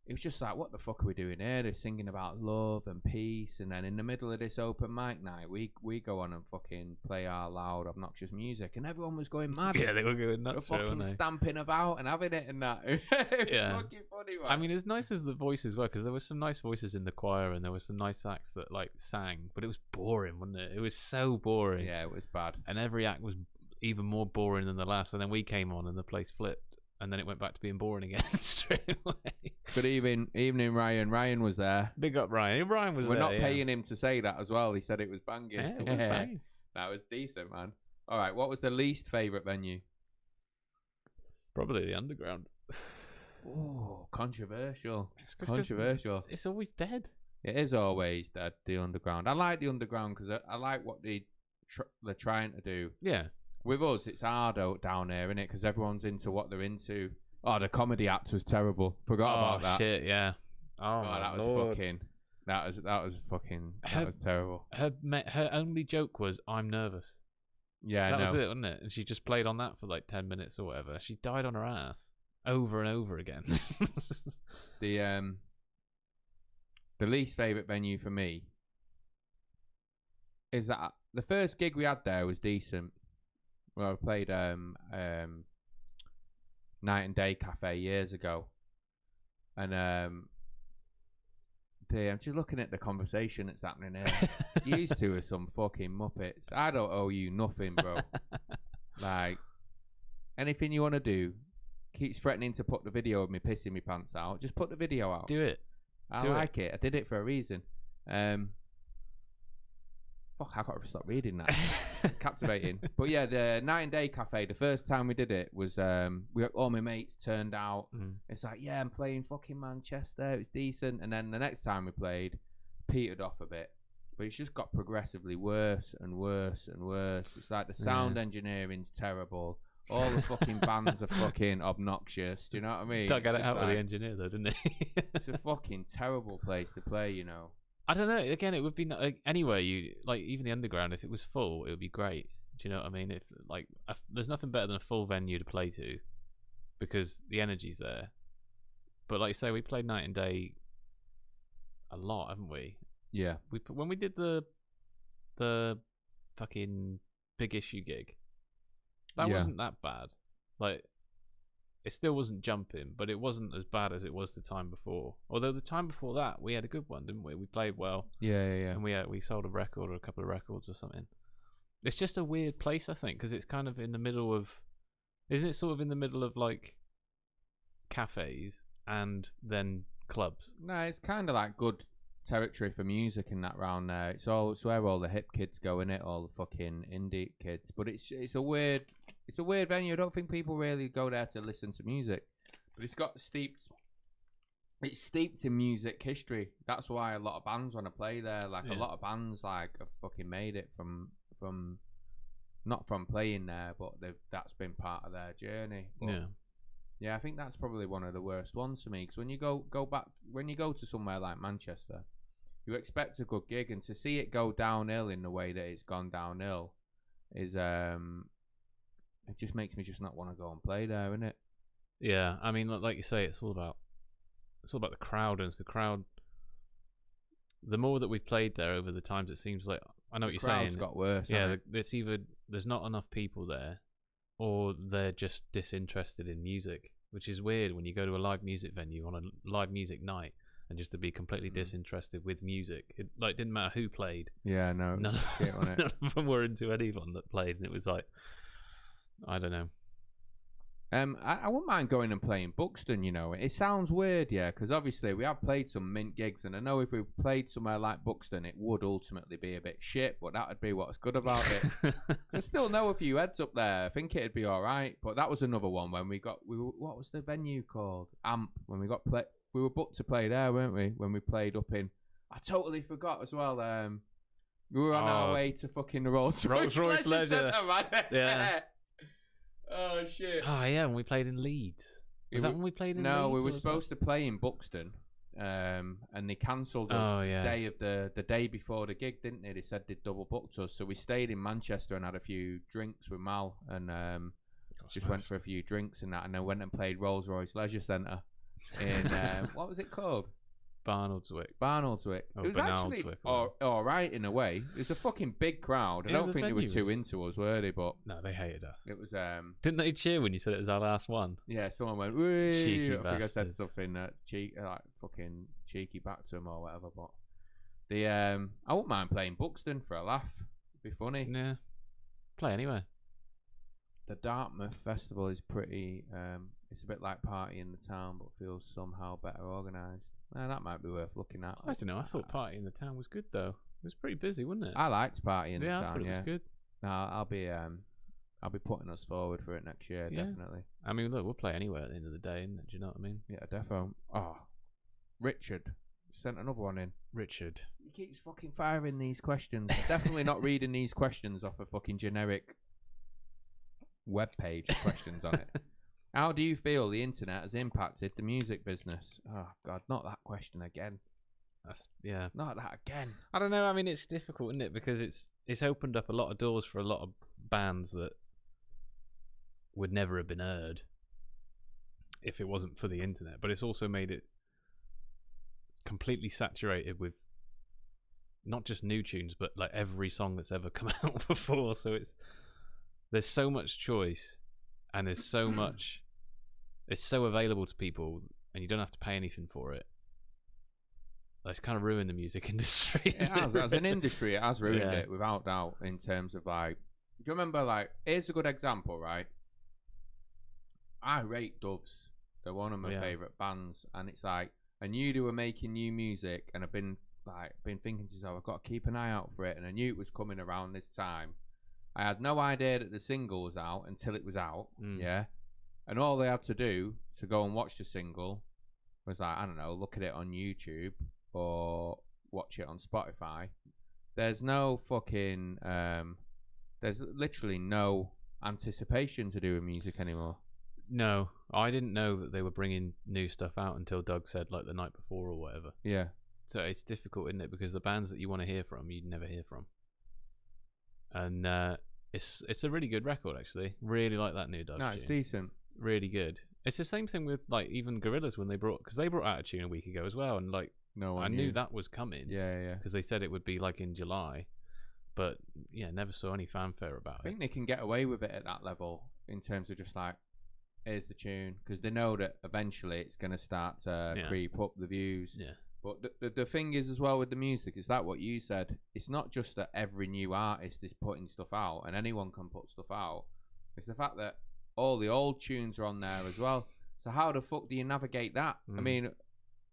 it was just like, what the fuck are we doing here? They're singing about love and peace, and then in the middle of this open mic night, we go on and fucking play our loud, obnoxious music, and everyone was going mad. Yeah, they were going nuts. They were fucking stamping about and having it and that. It was fucking funny, man. I mean, as nice as the voices were, because there were some nice voices in the choir, and there were some nice acts that like sang, but it was boring, wasn't it? It was so boring. Yeah, it was bad. And every act was even more boring than the last, and then we came on and the place flipped. And then it went back to being boring again straight away. Good evening, Ryan. Ryan was there. Big up, Ryan. Ryan was We're there. We're not paying him to say that as well. He said it was banging. Yeah, it was banging. That was decent, man. All right, what was the least favourite venue? Probably the Underground. Oh, controversial. Controversial. It's always dead. It is always dead, the Underground. I like the Underground because I like what they're trying to do. Yeah. With us, it's hard down there, isn't it? Because everyone's into what they're into. Oh, the comedy act was terrible. Forgot about that. Oh shit, yeah. Oh my that was Lord. fucking. That was terrible. Her only joke was, "I'm nervous." Yeah, that was it, wasn't it? And she just played on that for like 10 minutes or whatever. She died on her ass over and over again. The least favourite venue for me is that the first gig we had there was decent. Well, I played Night and Day Cafe years ago, and I'm just looking at the conversation that's happening here. You two are some fucking muppets. I don't owe you nothing, bro. Like, anything you want to do, keeps threatening to put the video of me pissing my pants out. Just put the video out. Do it. I like it. I did it for a reason. Fuck, I gotta stop reading that. It's captivating. But yeah, the Night and Day Cafe, the first time we did it was all my mates turned out. It's like, yeah, I'm playing fucking Manchester. It was decent. And then the next time we played, petered off a bit. But it's just got progressively worse and worse and worse. It's like the sound engineering's terrible. All the fucking bands are fucking obnoxious. Do you know what I mean? Doug got it out with the engineer though, didn't he? It's a fucking terrible place to play, you know. I don't know. Again, it would be like, anywhere you like, even the Underground. If it was full, it would be great. Do you know what I mean? If like, there's nothing better than a full venue to play to, because the energy's there. But like, say we played Night and Day a lot, haven't we? Yeah. When we did the fucking Big Issue gig, that wasn't that bad. Like, it still wasn't jumping, but it wasn't as bad as it was the time before. Although the time before that, we had a good one, didn't we? We played well. Yeah. And we sold a record or a couple of records or something. It's just a weird place, I think, because it's kind of in the middle of... Isn't it sort of in the middle of, like, cafes and then clubs? No, it's kind of like good territory for music in that round there. It's where all the hip kids go, in it, all the fucking indie kids. But it's a weird venue. I don't think people really go there to listen to music. But it's steeped in music history. That's why a lot of bands want to play there. Like, a lot of bands like have fucking made it from not from playing there, but that's been part of their journey. But yeah, I think that's probably one of the worst ones for me, because when you go to somewhere like Manchester, you expect a good gig, and to see it go downhill in the way that it's gone downhill is it just makes me just not want to go and play there, innit? Yeah, I mean, like you say, it's all about the crowd, and the crowd. The more that we've played there over the times, it seems like, I know what you're saying. The crowd's got worse. Yeah, it's either there's not enough people there, or they're just disinterested in music, which is weird when you go to a live music venue on a live music night, and just to be completely disinterested with music. It didn't matter who played. Yeah, no, none of them were into anyone that played, and it was like, I don't know. I wouldn't mind going and playing Buxton, you know. It sounds weird, yeah, because obviously we have played some mint gigs, and I know if we played somewhere like Buxton, it would ultimately be a bit shit, but that would be what's good about it. I still know a few heads up there. I think it'd be all right, but that was another one when what was the venue called? Amp. When we were booked to play there, weren't we? When we played up in, I totally forgot as well. We were on our way to fucking the Rolls Royce Leisure Centre, man. Yeah. Oh shit! Oh yeah, when we played in Leeds. Was that when we played in Leeds? No, we were supposed to play in Buxton, and they cancelled us the day before the gig, didn't they? They said they'd double booked us, so we stayed in Manchester and had a few drinks with Mal, and went for a few drinks and that, and then went and played Rolls Royce Leisure Centre in what was it called? Barnoldswick. It was actually all right in a way. It was a fucking big crowd. I don't think they were too into us, were they? But no, they hated us. It was didn't they cheer when you said it was our last one? Yeah, someone went, "Wee!" Cheeky I think I said bastards. something like fucking cheeky back to them or whatever. But I wouldn't mind playing Buxton for a laugh. It'd be funny. Yeah, play anywhere. The Dartmouth Festival is pretty. It's a bit like Party in the Town, but feels somehow better organised. That might be worth looking at. I don't know. I thought Party in the Town was good though. It was pretty busy, wasn't it? I liked Party in the Town. I thought it was good. No, I'll be putting us forward for it next year, definitely. I mean, look, we'll play anywhere at the end of the day, do you know what I mean? Yeah, defo. Oh, Richard sent another one in. Richard. He keeps fucking firing these questions. Definitely not reading these questions off a fucking generic web page with questions on it. How do you feel the internet has impacted the music business? Oh God, not that question again. Not that again. I don't know. I mean, it's difficult, isn't it? Because it's opened up a lot of doors for a lot of bands that would never have been heard if it wasn't for the internet. But it's also made it completely saturated with not just new tunes, but like every song that's ever come out before. So there's so much choice, and there's so much. It's so available to people, and you don't have to pay anything for it. It's kind of ruined the music industry. It has. As an industry, it has ruined it, without doubt, in terms of like... Do you remember, like... Here's a good example, right? I rate Doves. They're one of my favourite bands, and it's like... I knew they were making new music, and I've been thinking to myself, I've got to keep an eye out for it, and I knew it was coming around this time. I had no idea that the single was out until it was out, and all they had to do to go and watch the single was like, I don't know, look at it on YouTube or watch it on Spotify. There's no fucking there's literally no anticipation to do with music anymore. No, I didn't know that they were bringing new stuff out until Doug said like the night before or whatever. Yeah. So it's difficult, isn't it? Because the bands that you want to hear from, you'd never hear from. And it's a really good record, actually. Really like that new Doug. No, it's decent. Really good. It's the same thing with like even Gorillaz when they brought out a tune a week ago as well, and like No one I knew knew. that was coming. Yeah. Because they said it would be like in July, but yeah, never saw any fanfare about I think it. they can get away with it at that level in terms of just like, here's the tune, because they know that eventually it's going to start to creep up the views. Yeah. But the thing is as well with the music, is that what you said? It's not just that every new artist is putting stuff out and anyone can put stuff out. It's the fact that all the old tunes are on there as well. So how the fuck do you navigate that? I mean,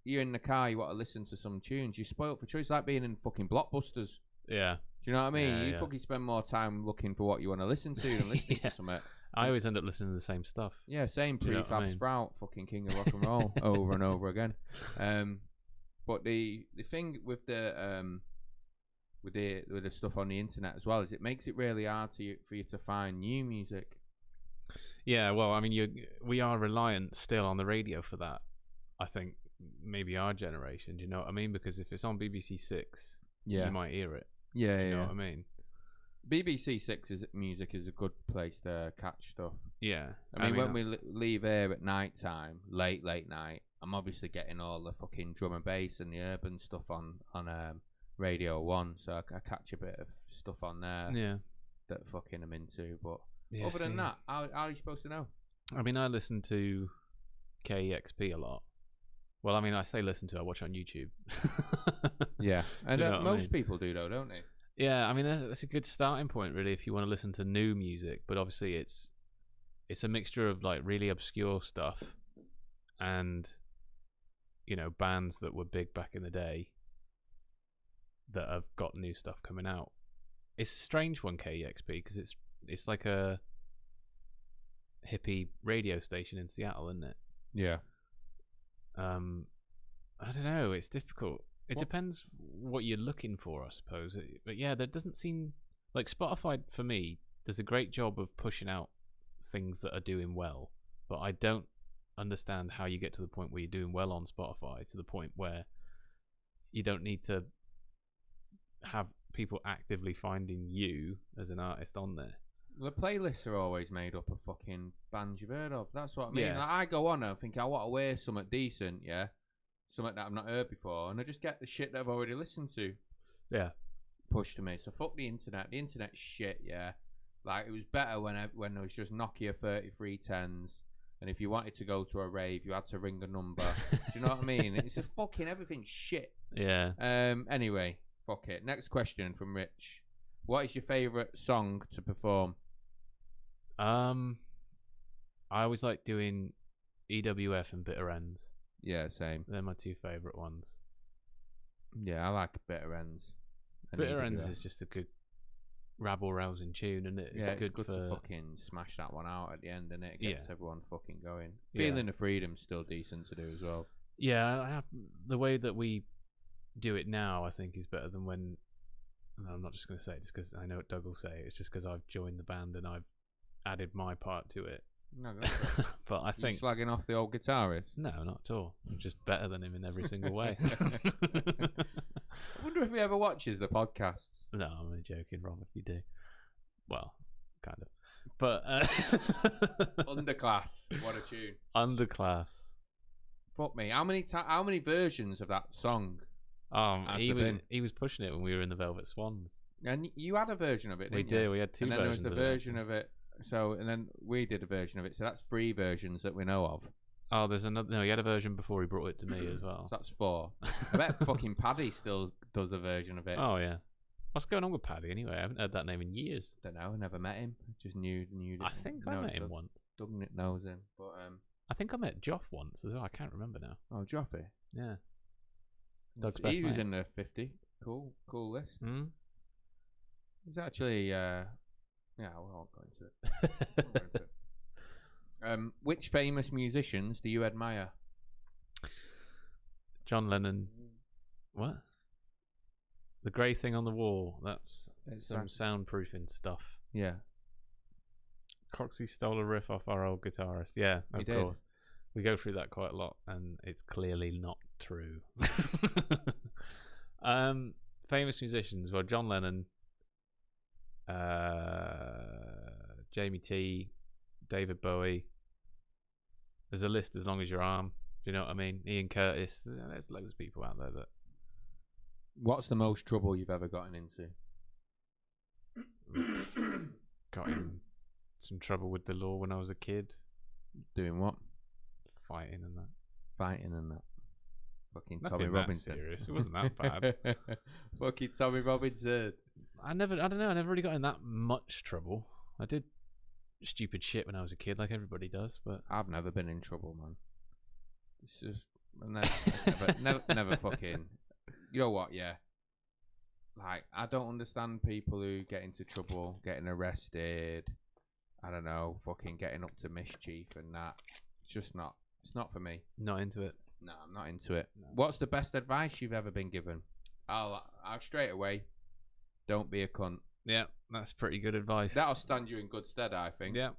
you're in the car, you want to listen to some tunes, you're spoiled for choice, like being in fucking Blockbusters. Yeah. Do you know what I mean? You fucking spend more time looking for what you want to listen to than listening to something. I always end up listening to the same stuff. Yeah, same Prefab Sprout, fucking king of rock and roll, over and over again. But the thing with the stuff on the internet as well is it makes it really hard for you to find new music. Yeah, well, I mean, we are reliant still on the radio for that. I think maybe our generation. Do you know what I mean? Because if it's on BBC Six, you might hear it. Yeah, do you know what I mean? BBC Six's music is a good place to catch stuff. Yeah, I mean when we leave here at night time, late night, I'm obviously getting all the fucking drum and bass and the urban stuff on Radio 1, so I catch a bit of stuff on there. Yeah, that fucking I'm into. But other than that, how are you supposed to know? I mean, I listen to KEXP a lot. Well, I mean, I say listen to. I watch on YouTube. Yeah, and most people do though, don't they? Yeah, I mean that's a good starting point really if you want to listen to new music. But obviously, it's a mixture of like really obscure stuff and bands that were big back in the day that have got new stuff coming out. It's a strange one, KEXP, because it's like a hippie radio station in Seattle, isn't it? Yeah. I don't know. It's difficult. It depends what you're looking for, I suppose. But yeah, there doesn't seem like Spotify for me does a great job of pushing out things that are doing well, but I don't understand how you get to the point where you're doing well on Spotify to the point where you don't need to have people actively finding you as an artist on there. The playlists are always made up of fucking bands you've heard of. That's what I mean. Yeah. Like, I go on and I think I want to wear something decent, yeah, something that I've not heard before, and I just get the shit that I've already listened to. Yeah. Pushed to me. So fuck the internet. The internet's shit, yeah. Like, it was better when there was just Nokia 3310s, and if you wanted to go to a rave, you had to ring a number. Do you know what I mean? It's just fucking everything's shit. Yeah. Anyway, fuck it. Next question from Rich. What is your favourite song to perform? I always like doing EWF and Bitter Ends. Yeah, same. They're my two favourite ones. Yeah, I like Bitter Ends. Bitter Ends is just a good rabble-rousing tune, isn't it? It's good to fucking smash that one out at the end, and it gets everyone fucking going. Feeling of Freedom's still decent to do as well. Yeah, the way that we do it now, I think, is better than when. No, I'm not just going to say it just because I know what Doug will say. It's just because I've joined the band and I've added my part to it. No, that's right. But I think you slagging off the old guitarist. No, not at all. I'm just better than him in every single way. I wonder if he ever watches the podcasts. No, I'm only joking, Rob. If you do, well, kind of. But Underclass, what a tune! Underclass. Fuck me. How many versions of that song? He was pushing it when we were in the Velvet Swans. And you had a version of it, didn't you? We did. We had two versions. And then there was the of version of it. So, and then we did a version of it. So that's 3 versions that we know of. Oh, there's another. No, he had a version before he brought it to me as well. So that's 4. I bet fucking Paddy still does a version of it. Oh yeah. What's going on with Paddy anyway? I haven't heard that name in years. Don't know. I never met him. Just knew. I think I met him once. Doug knows him, but I think I met Joff once as well. I can't remember now. Oh, Joffy. Yeah. Doug's best mate. He was in the 50. Cool list. He's actually, yeah, we won't go into it. Which famous musicians do you admire? John Lennon. What? The grey thing on the wall. That's some soundproofing stuff. Yeah. Coxie stole a riff off our old guitarist. Yeah, of course. We go through that quite a lot, and it's clearly not true. Famous musicians. Well, John Lennon, Jamie T, David Bowie. There's a list as long as your arm. Do you know what I mean? Ian Curtis. There's loads of people out there that. What's the most trouble you've ever gotten into? Got in some trouble with the law when I was a kid. Doing what? Fighting and that. Fucking Nothing Tommy that Robinson. serious. It wasn't that bad. Fucking Tommy Robinson. I don't know. I never really got in that much trouble. I did stupid shit when I was a kid, like everybody does. But I've never been in trouble, man. It's just never fucking. You know what? Yeah. Like, I don't understand people who get into trouble, getting arrested. I don't know, fucking getting up to mischief and that. It's just not. It's not for me. not into it. No, I'm not into it. No. What's the best advice you've ever been given? I'll straight away. Don't be a cunt. Yeah, that's pretty good advice. That'll stand you in good stead, I think. Yeah.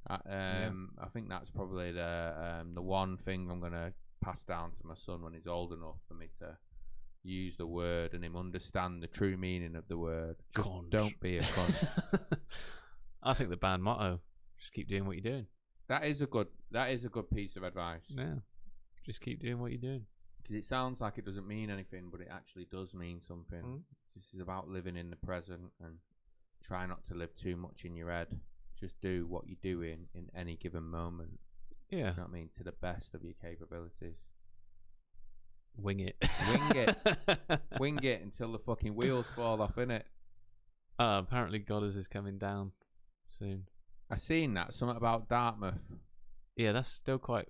I think that's probably the one thing I'm gonna pass down to my son when he's old enough for me to use the word and him understand the true meaning of the word. Just Conch. don't be a cunt. I think the band motto: just keep doing what you're doing. That is a good piece of advice. Yeah, just keep doing what you're doing. Because it sounds like it doesn't mean anything, but it actually does mean something. Mm. This is about living in the present and try not to live too much in your head. Just do what you're doing in any given moment. Yeah, You know what I mean? To the best of your capabilities. wing it. Wing it. Wing it until the fucking wheels fall off, innit? Apparently, Goddard is coming down soon. I seen that. Something about Dartmouth. Yeah, that's still quite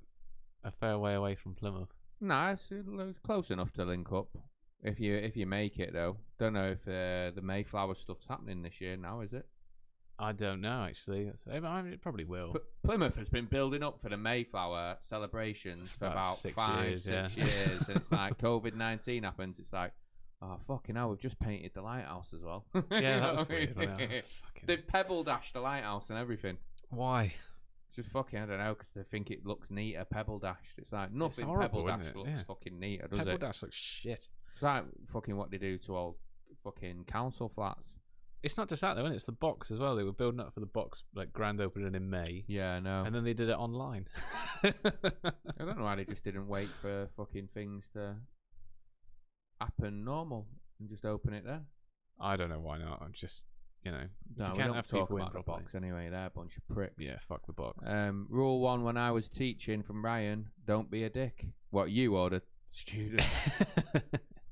a fair way away from Plymouth. Nah, it's close enough to link up. If you make it though. Don't know if the Mayflower stuff's happening this year now, is it? I don't know actually. I mean, it probably will. But Plymouth has been building up for the Mayflower celebrations for about 6 years, years, and it's like COVID-19 happens. It's like, oh fucking hell, we've just painted the lighthouse as well. Yeah, that was weird. They've pebble dashed the lighthouse and everything. Why? It's just fucking, I don't know, because they think it looks neater, pebble dashed. It's like nothing horrible, pebble dashed isn't it? looks Yeah. fucking neater, does Pebble it? Dash looks shit. It's like fucking what they do to old fucking council flats. It's not just that though, isn't it? It's the box as well. They were building up for the box like grand opening in May, Yeah, I know. and then they did it online. I don't know why they just didn't wait for fucking things to happen normal and just open it then. I don't know why not. I'm just, No, you we can't don't have talk people in about the properly. box anyway. They're a bunch of pricks. Yeah, fuck the box. Rule 1 when I was teaching from Ryan, don't be a dick. What you ordered, student?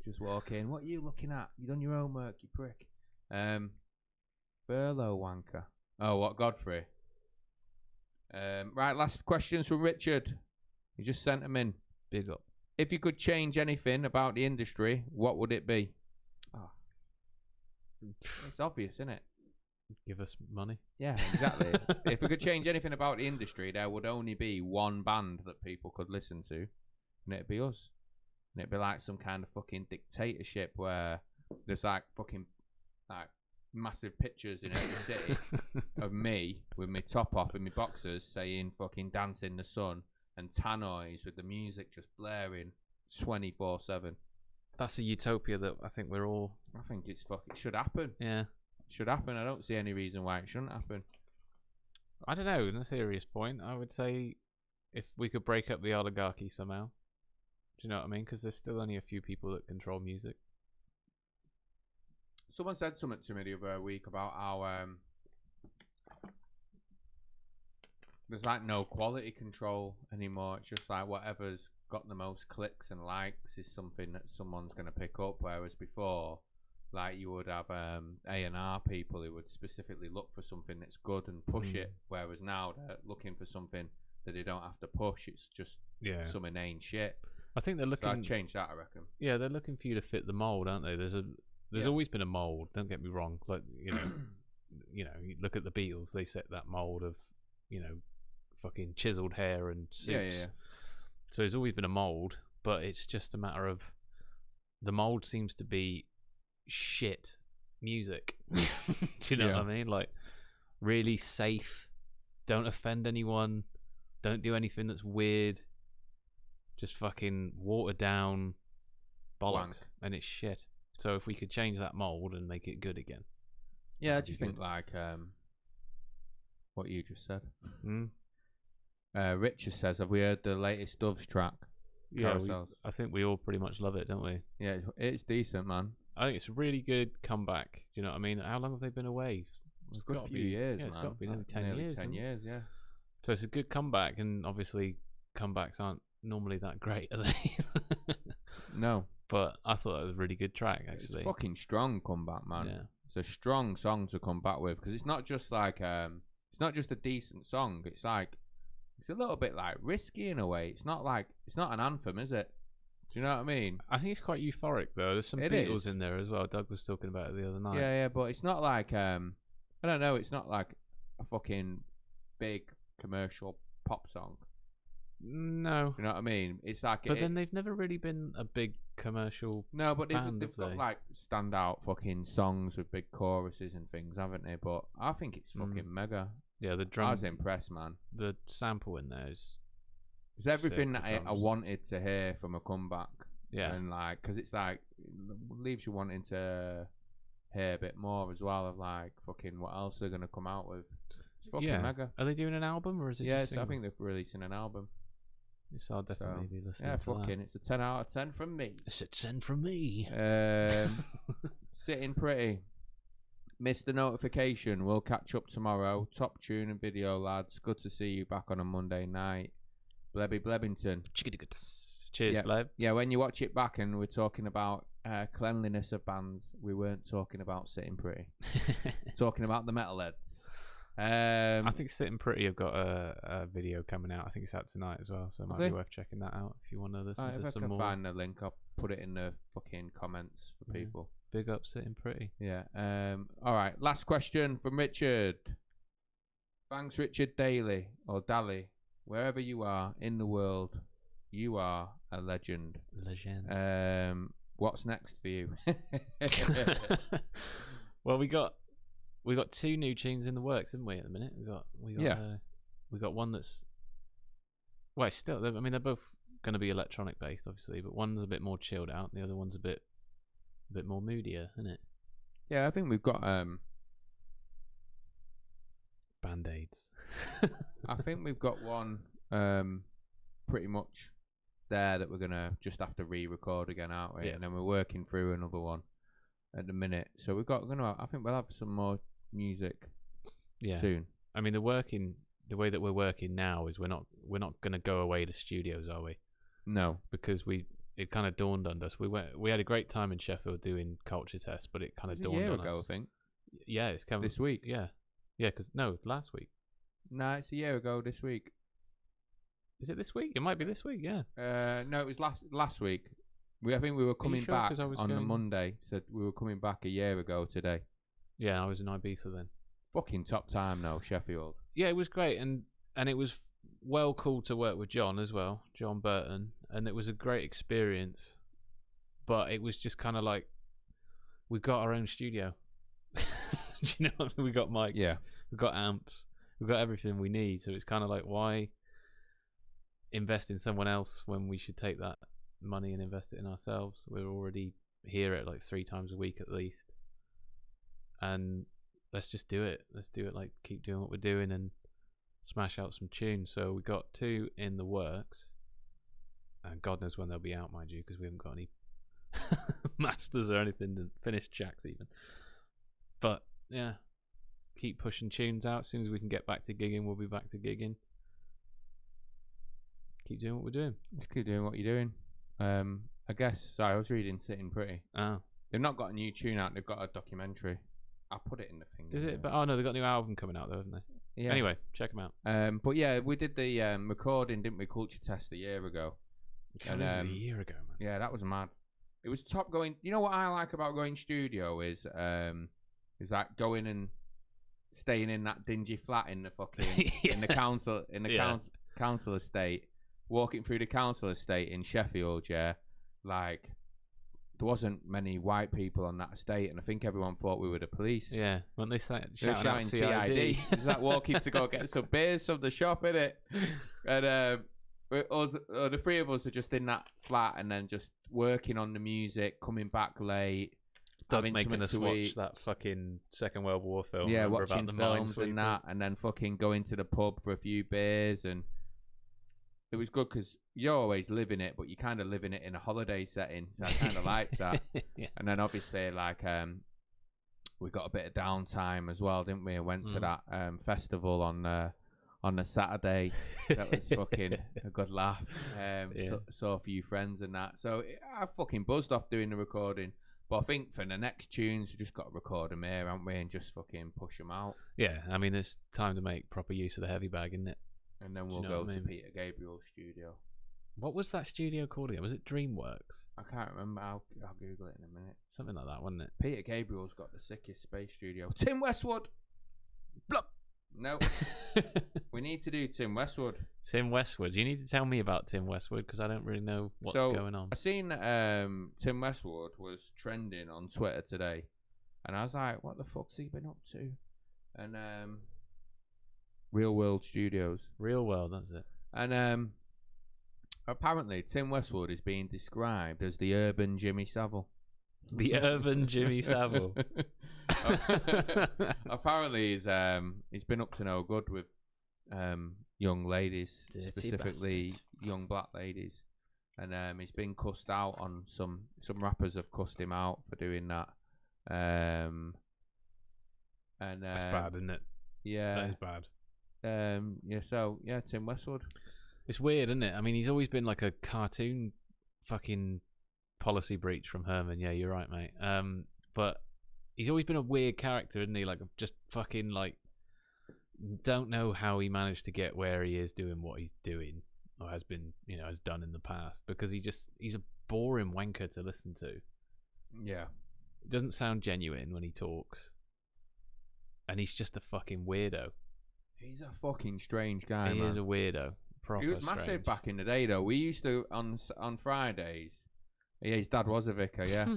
Just walk in. What are you looking at? You done your homework, you prick. Furlough wanker. Oh, what, Godfrey? Right, last questions from Richard. He just sent them in. Big up. If you could change anything about the industry, what would it be? Oh. It's obvious, isn't it? Give us money. Yeah, exactly. If we could change anything about the industry, there would only be one band that people could listen to, and it'd be us. And it'd be like some kind of fucking dictatorship where there's like fucking like massive pictures in every city of me with my top off and my boxers saying fucking dance in the sun and tannoys with the music just blaring 24/7. That's a utopia that I think we're all. I think it's fucking should happen. Yeah. Should happen. I don't see any reason why it shouldn't happen. I don't know. On a serious point, I would say if we could break up the oligarchy somehow. Do you know what I mean? Because there's still only a few people that control music. Someone said something to me the other week about how there's like no quality control anymore. It's just like whatever's got the most clicks and likes is something that someone's going to pick up. Whereas before, like you would have A&R people who would specifically look for something that's good and push it. Whereas now they're looking for something that they don't have to push. It's just some inane shit. I think they're looking. So I'd change that, I reckon. Yeah, they're looking for you to fit the mold, aren't they? There's always been a mold. Don't get me wrong. Like you you look at the Beatles. They set that mold of fucking chiseled hair and suits. Yeah. So there's always been a mold, but it's just a matter of the mold seems to be shit music. Do you know what I mean? Like really safe. Don't offend anyone. Don't do anything that's weird. Just fucking watered down bollocks, Wank. and it's shit. So if we could change that mold and make it good again. Yeah, I just think like what you just said. Richard says, have we heard the latest Doves track? Yeah, I think we all pretty much love it, don't we? Yeah, it's decent, man. I think it's a really good comeback. Do you know what I mean? How long have they been away? It's got a few years, man. It's got to be nearly 10 years. 10 years, yeah. So it's a good comeback, and obviously comebacks aren't normally that great, are they? No. But I thought it was a really good track, actually. It's fucking strong comeback, man. Yeah. It's a strong song to come back with, because it's not just like it's not just a decent song. It's like it's a little bit like risky in a way. It's not an anthem, is it? Do you know what I mean? I think it's quite euphoric though. There's some Beatles in there as well. Doug was talking about it the other night. Yeah, but it's not like I don't know. It's not like a fucking big commercial pop song. No. You know what I mean? It's like, but then they've never really been a big commercial. No, but band, they've got like standout fucking songs with big choruses and things, haven't they? But I think it's fucking mega. Yeah, the drum. I was impressed, man. The sample in there is. It's everything that I wanted to hear from a comeback. Yeah, and like, because it's like leaves you wanting to hear a bit more as well of like fucking what else they're gonna come out with. It's fucking mega. Are they doing an album or is it? Yeah, I think they're releasing an album. Yes, I'll definitely be listening. Yeah, to fucking, that. it's a 10 out of 10 from me. It's a 10 from me. Sitting pretty. Missed the notification. We'll catch up tomorrow. Top tune and video, lads. Good to see you back on a Monday night. Blebby Blebbington. Cheers, Bleb. Yeah, when you watch it back and we're talking about cleanliness of bands, we weren't talking about Sitting Pretty. Talking about the metalheads. I think Sitting Pretty have got a video coming out. I think it's out tonight as well, so it might be worth checking that out if you want to listen to some more. If I can find the link, I'll put it in the fucking comments for people. Big up Sitting Pretty. Yeah. All right. Last question from Richard. Thanks, Richard Daly or Daly, wherever you are in the world, you are a legend. What's next for you? Well, we got 2 new tunes in the works, haven't we? At the minute, we got one that's still. I mean, they're both going to be electronic based, obviously, but one's a bit more chilled out, and the other one's a bit more moodier, isn't it? Yeah, I think we've got Band-Aids. I think we've got one pretty much there that we're gonna just have to re-record again, aren't we? Yeah. And then we're working through another one at the minute. So we've got I think we'll have some more music soon. I mean, the way that we're working now is we're not gonna go away to studios, are we? No, because it kind of dawned on us. We had a great time in Sheffield doing culture tests, but it kind of dawned on us. A year ago, I think. Yeah, it's coming this week. Yeah, because last week. No, it's a year ago this week. Is it this week? It might be this week. Yeah. No, it was last week. I think we were coming back on the Monday. So we were coming back a year ago today. Yeah, I was in Ibiza then. Fucking top time though, Sheffield. Yeah, it was great, and it was well cool to work with John as well, John Burton, and it was a great experience. But it was just kind of like we got our own studio. Do you know what I mean? We got mics. Yeah. We got amps. We got everything we need. So it's kind of like, why invest in someone else when we should take that money and invest it in ourselves? We're already here at like 3 times a week at least, and let's just do it. Let's do it. Like, keep doing what we're doing and smash out some tunes. So we got 2 in the works, and God knows when they'll be out, mind you, because we haven't got any masters or anything to finish tracks even. But yeah, keep pushing tunes out. As soon as we can get back to gigging, we'll be back to gigging. Keep doing what we're doing. Just keep doing what you're doing. I guess. Sorry, I was reading Sitting Pretty. Oh. They've not got a new tune out. They've got a documentary. I'll put it in the thing. Is it? But oh no, they've got a new album coming out though, haven't they? Yeah. Anyway, check them out. But yeah, we did the recording, didn't we? Culture test a year ago. A year ago, man. Yeah, that was mad. It was top going. You know what I like about going studio is like going and staying in that dingy flat in the fucking in the council council estate, walking through the council estate in Sheffield. Yeah, like there wasn't many white people on that estate, and I think everyone thought we were the police. Yeah, weren't they shouting CID? It's like walking to go get some beers from the shop, innit? And the 3 of us are just in that flat, and then just working on the music, coming back late. Doug making us watch that fucking Second World War film. Yeah, watching about the films and that, and then fucking going to the pub for a few beers and it was good because you're always living it, but you're kind of living it in a holiday setting. So I kind of liked that. Yeah. And then obviously, like, we got a bit of downtime as well, didn't we? And went to that festival on the Saturday. That was fucking a good laugh. Saw a few friends and that. So I fucking buzzed off doing the recording. But I think for the next tunes, we just got to record them here, haven't we? And just fucking push them out. Yeah, I mean, it's time to make proper use of the heavy bag, isn't it? And then we'll go to Peter Gabriel's studio. What was that studio called again? Was it DreamWorks? I can't remember. I'll Google it in a minute. Something like that, wasn't it? Peter Gabriel's got the sickest space studio. Tim Westwood! Blup! No. We need to do Tim Westwood. Tim Westwood. You need to tell me about Tim Westwood because I don't really know what's going on. I seen Tim Westwood was trending on Twitter today. And I was like, what the fuck's he been up to? And Real World Studios. Real World, that's it. And apparently Tim Westwood is being described as the urban Jimmy Savile. The urban Jimmy Savile. Apparently he's been up to no good with young ladies, Dirty specifically bastard. young black ladies, and he's been cussed out on some rappers have cussed him out for doing that. And that's bad, isn't it? Yeah, that is bad. Tim Westwood. It's weird, isn't it? I mean, he's always been like a cartoon fucking policy breach from Herman. Yeah, you're right, mate. But he's always been a weird character, isn't he? Like, just fucking, like, don't know how he managed to get where he is doing what he's doing, or has been, has done in the past, because he's a boring wanker to listen to. Yeah. It doesn't sound genuine when he talks. And he's just a fucking weirdo. He's a fucking strange guy, He man. is a weirdo. Proper He was massive strange. back in the day, though. We used to, on Fridays... Yeah, his dad was a vicar, yeah.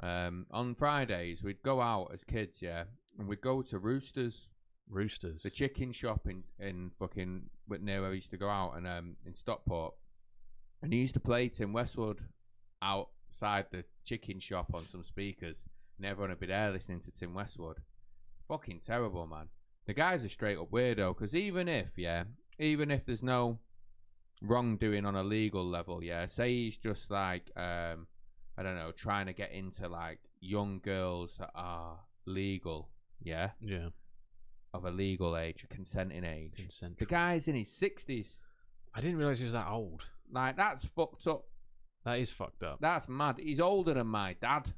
On Fridays, we'd go out as kids, yeah, and we'd go to Roosters, the chicken shop in fucking near where we used to go out, and in Stockport, and he used to play Tim Westwood outside the chicken shop on some speakers, and everyone would be there listening to Tim Westwood. Fucking terrible, man. The guy's a straight up weirdo, because even if there's no wrongdoing on a legal level, yeah, say he's just like I don't know, trying to get into like young girls that are legal, yeah, of a legal age, a consenting age. The guy's in his 60s. I didn't realize he was that old. Like, that's fucked up. That is fucked up. That's mad. He's older than my dad.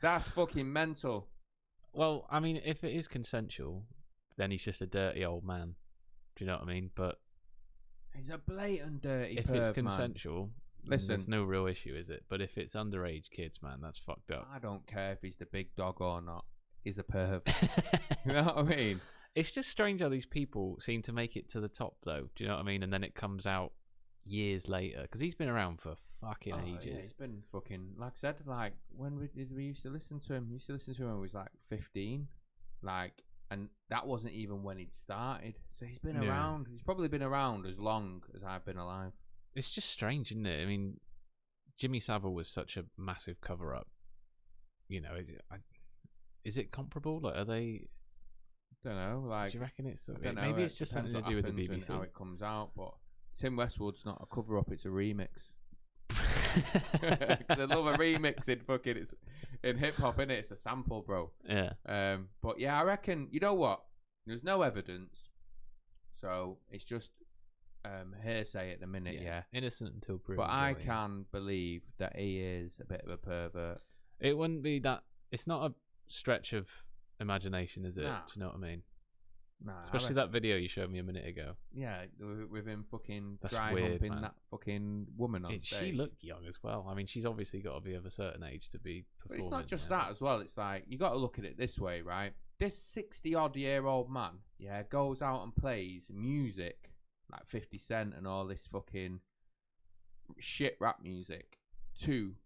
That's fucking mental. Well, I mean, if it is consensual, then he's just a dirty old man. Do you know what I mean? But he's a blatant dirty if perv, it's consensual, listen, there's no real issue, is it? But if it's underage kids, man, that's fucked up. I don't care if he's the big dog or not. He's a perv. You know what I mean? It's just strange how these people seem to make it to the top, though. Do you know what I mean? And then it comes out years later, because he's been around for fucking ages. Yeah, he's been fucking, like I said, like, when we used to listen to him? We used to listen to him when he was like 15, like, and that wasn't even when he'd started. So he's been around. He's probably been around as long as I've been alive. It's just strange, isn't it? I mean, Jimmy Savile was such a massive cover-up. Is it comparable? Like, are they? Don't know. Like, do you reckon it's? I don't know. Maybe it's just something to do with the BBC. How it comes out, but Tim Westwood's not a cover-up; it's a remix. Because I love a remix in fucking in hip hop, innit? It's a sample, bro. Yeah. But yeah, I reckon, you know what? There's no evidence, so it's just hearsay at the minute. Yeah. Innocent until proven. But I can believe that he is a bit of a pervert. It wouldn't be that. It's not a stretch of imagination, is it? Nah. Do you know what I mean? Nah, especially that video you showed me a minute ago. Yeah, with him fucking That's dry weird, humping man. that fucking woman on stage. She looked young as well. I mean, she's obviously got to be of a certain age to be But performing. it's not just that as well. It's like, you got to look at it this way, right? This 60-odd-year-old man, yeah, goes out and plays music like 50 Cent and all this fucking shit rap music to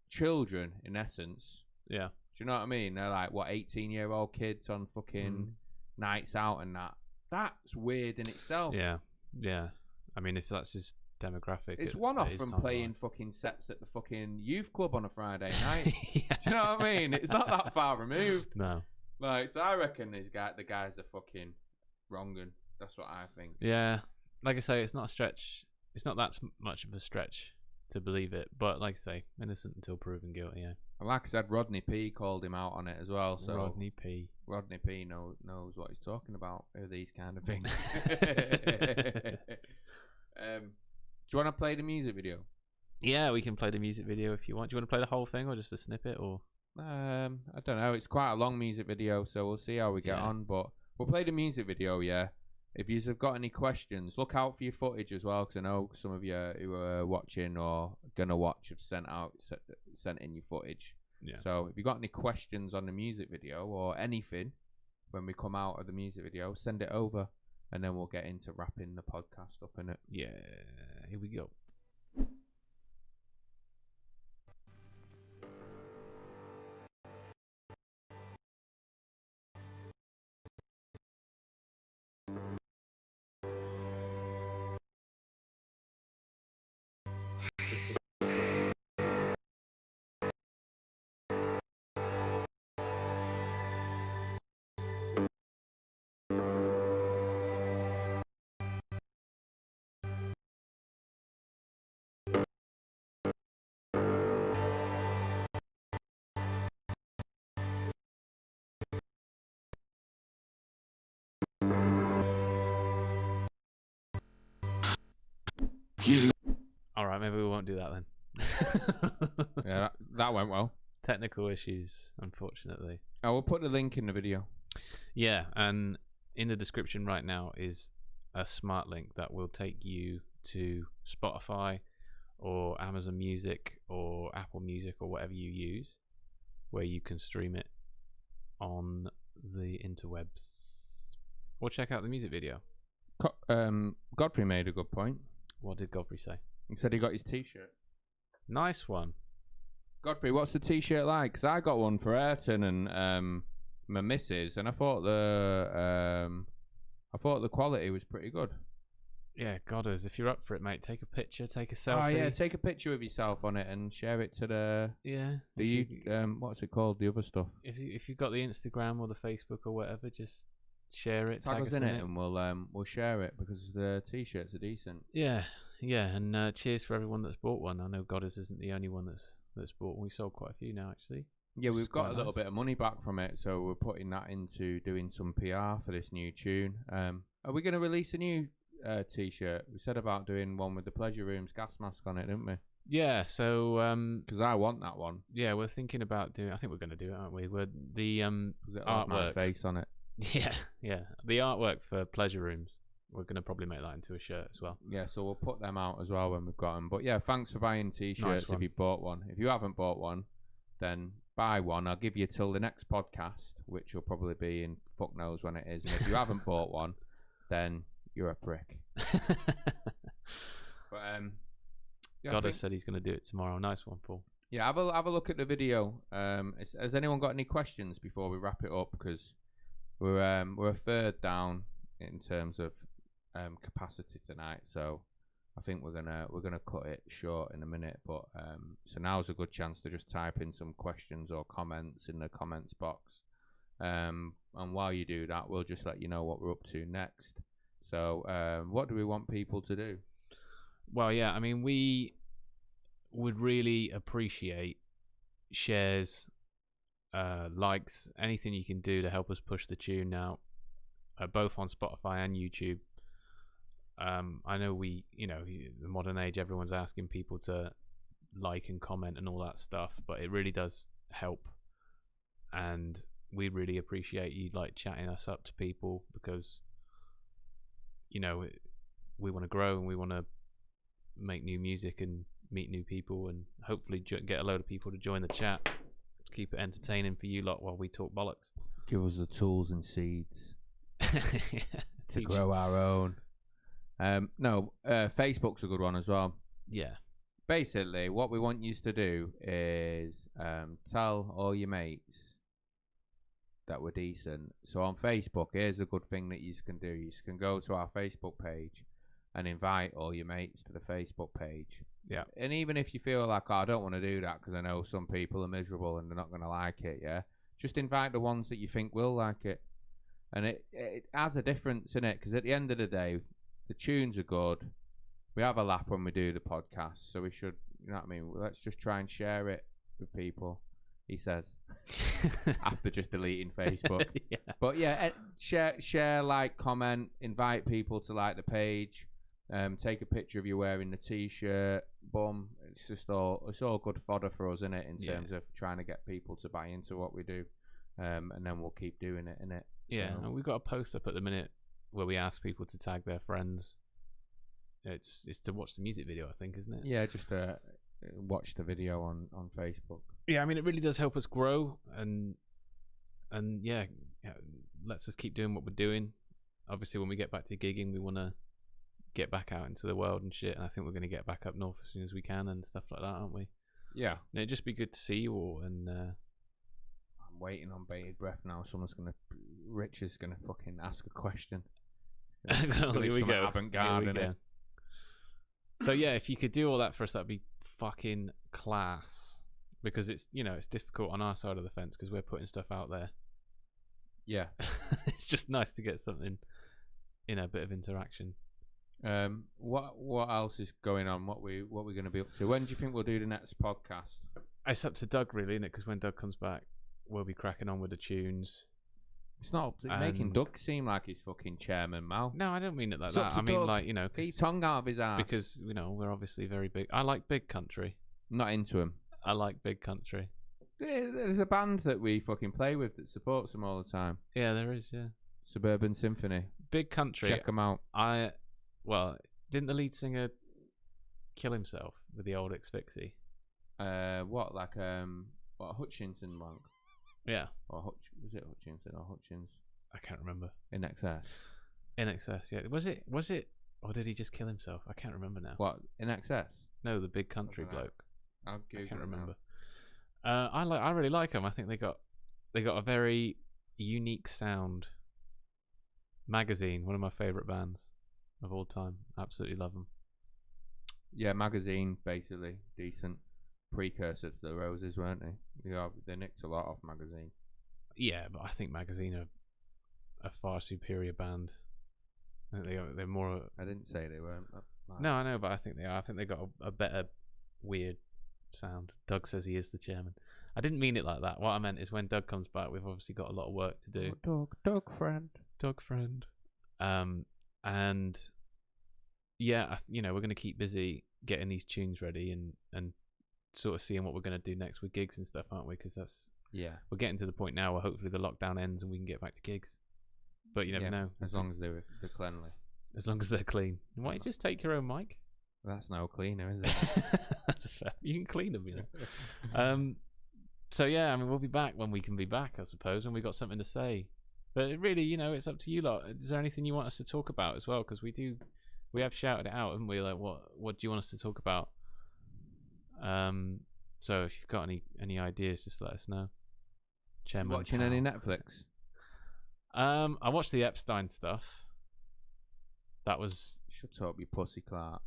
children, in essence. Yeah. Do you know what I mean? They're like, what, 18-year-old kids on fucking nights out and that. That's weird in itself. Yeah. I mean, if that's his demographic, it's one off from playing fucking sets at the fucking youth club on a Friday night. Yeah. Do you know what I mean? It's not that far removed. No. Like, so I reckon the guys are fucking wronging. That's what I think. Yeah. like I say, it's not a stretch. It's not that much of a stretch to believe it. But like I say, innocent until proven guilty. Yeah. And like I said, Rodney P called him out on it as well. So Rodney P knows what he's talking about with these kind of things. Do you want to play the music video? Yeah, we can play the music video if you want. Do you want to play the whole thing or just a snippet? Or I don't know. It's quite a long music video, so we'll see how we get on. But we'll play the music video, yeah. If you have got any questions, look out for your footage as well, because I know some of you who are watching or gonna watch have sent in your footage. Yeah. So if you got any questions on the music video or anything when we come out of the music video, send it over, and then we'll get into wrapping the podcast up in it. Yeah, here we go. All right, maybe we won't do that then. Yeah, that went well. Technical issues, unfortunately. I will put the link in the video. Yeah, and in the description right now is a smart link that will take you to Spotify or Amazon Music or Apple Music or whatever you use, where you can stream it on the interwebs. Or check out the music video. Godfrey made a good point. What did Godfrey say? He said he got his t-shirt. Nice one. Godfrey, what's the t-shirt like? Because I got one for Ayrton and my missus, and I thought the quality was pretty good. Yeah, Godders, if you're up for it, mate, take a picture, take a selfie. Oh yeah, take a picture of yourself on it and share it to the what's it called? The other stuff. If you've got the Instagram or the Facebook or whatever, just share it. Tag us in it, and we'll share it because the t-shirts are decent. Yeah, and cheers for everyone that's bought one. I know Godders isn't the only one that's bought one. We sold quite a few now, actually. Yeah, we've got a little bit of money back from it, so we're putting that into doing some PR for this new tune. Are we going to release a new t-shirt? We said about doing one with the Pleasure Room's gas mask on it, didn't we? Yeah, so because I want that one. Yeah, we're thinking about doing. I think we're going to do it, aren't we? We're the artwork, my face on it. Yeah. The artwork for Pleasure Rooms. We're going to probably make that into a shirt as well. Yeah, so we'll put them out as well when we've got them. But yeah, thanks for buying t-shirts if you bought one. If you haven't bought one, then buy one. I'll give you till the next podcast, which will probably be in fuck knows when it is. And if you haven't bought one, then you're a prick. But God said he's going to do it tomorrow. Nice one, Paul. Yeah, have a look at the video. Has anyone got any questions before we wrap it up? Because we're a third down in terms of capacity tonight, so I think we're gonna cut it short in a minute. But so now's a good chance to just type in some questions or comments in the comments box. And while you do that, we'll just let you know what we're up to next. So what do we want people to do? Well, yeah, I mean, we would really appreciate shares, likes, anything you can do to help us push the tune out, both on Spotify and YouTube. I know the modern age, everyone's asking people to like and comment and all that stuff, but it really does help, and we really appreciate you like chatting us up to people, because we want to grow and we want to make new music and meet new people and hopefully get a load of people to join the chat to keep it entertaining for you lot while we talk bollocks. Give us the tools and seeds to grow our own. Facebook's a good one as well. Yeah. Basically, what we want you to do is tell all your mates that we're decent. So on Facebook, here's a good thing that you can do. You can go to our Facebook page and invite all your mates to the Facebook page. Yeah. And even if you feel like, I don't want to do that because I know some people are miserable and they're not going to like it, yeah, just invite the ones that you think will like it. And it has a difference in it, because at the end of the day, the tunes are good. We have a laugh when we do the podcast, so we should, you know what I mean? Let's just try and share it with people, he says, after just deleting Facebook. Yeah. But yeah, share, like, comment, invite people to like the page, take a picture of you wearing the t-shirt, boom. It's all good fodder for us, isn't it, in terms of trying to get people to buy into what we do, and then we'll keep doing it, innit? Yeah, So. and we've got a post up at the minute where we ask people to tag their friends. It's to watch the music video, I think, isn't it? Yeah, just watch the video on Facebook. Yeah, I mean, it really does help us grow, and yeah, lets us keep doing what we're doing. Obviously, when we get back to gigging, we want to get back out into the world and shit, and I think we're going to get back up north as soon as we can and stuff like that, aren't we? Yeah. And it'd just be good to see you all, and I'm waiting on bated breath now. Rich is gonna fucking ask a question. Here we go. Avant-garde, innit? So yeah, if you could do all that for us, that'd be fucking class. Because it's difficult on our side of the fence because we're putting stuff out there. Yeah. It's just nice to get something, a bit of interaction. What else is going on? What we're going to be up to? When do you think we'll do the next podcast? It's up to Doug, really, isn't it? Because when Doug comes back, we'll be cracking on with the tunes. It's not making Doug seem like he's fucking chairman, Mal. No, I don't mean it like It's that. up to I mean, Doug. like, Get your tongue out of his ass. because we're obviously very big. I like Big Country. Not into him. I like Big Country. There's a band that we fucking play with that supports him all the time. Yeah, there is. Yeah, Suburban Symphony. Big Country. Check them out. Didn't the lead singer kill himself with the old Asphyxie? What Hutchinson one? Yeah. Or was it Hutchinson or Hutchins? I can't remember. In Excess. In Excess, yeah. Was it? Or did he just kill himself? I can't remember now. What, In Excess? No, the Big Country bloke. I can't remember. I really like them. I think they got a very unique sound. Magazine, one of my favourite bands of all time. Absolutely love them. Yeah, Magazine, basically decent precursor to the Roses, weren't they? Yeah, they nicked a lot off Magazine. Yeah, but I think Magazine are a far superior band. I think they're more. I didn't say they weren't. No, I know, but I think they are. I think they got a better weird sound. Doug says he is the chairman. I didn't mean it like that. What I meant is when Doug comes back, we've obviously got a lot of work to do. Doug friend. And yeah, we're going to keep busy getting these tunes ready and sort of seeing what we're going to do next with gigs and stuff, aren't we? Because we're getting to the point now where hopefully the lockdown ends and we can get back to gigs. But you never know. As long as they're cleanly. As long as they're clean. Why don't you just take your own mic? That's no cleaner, is it? That's fair. You can clean them, So yeah, I mean, we'll be back when we can be back, I suppose, when we got something to say. But really, it's up to you lot. Is there anything you want us to talk about as well? Because we have shouted it out, haven't we? Like, what do you want us to talk about? So if you've got any ideas, just let us know. Chairman, watching any Netflix? I watched the Epstein stuff. That was. Shut up, you pussy Clark.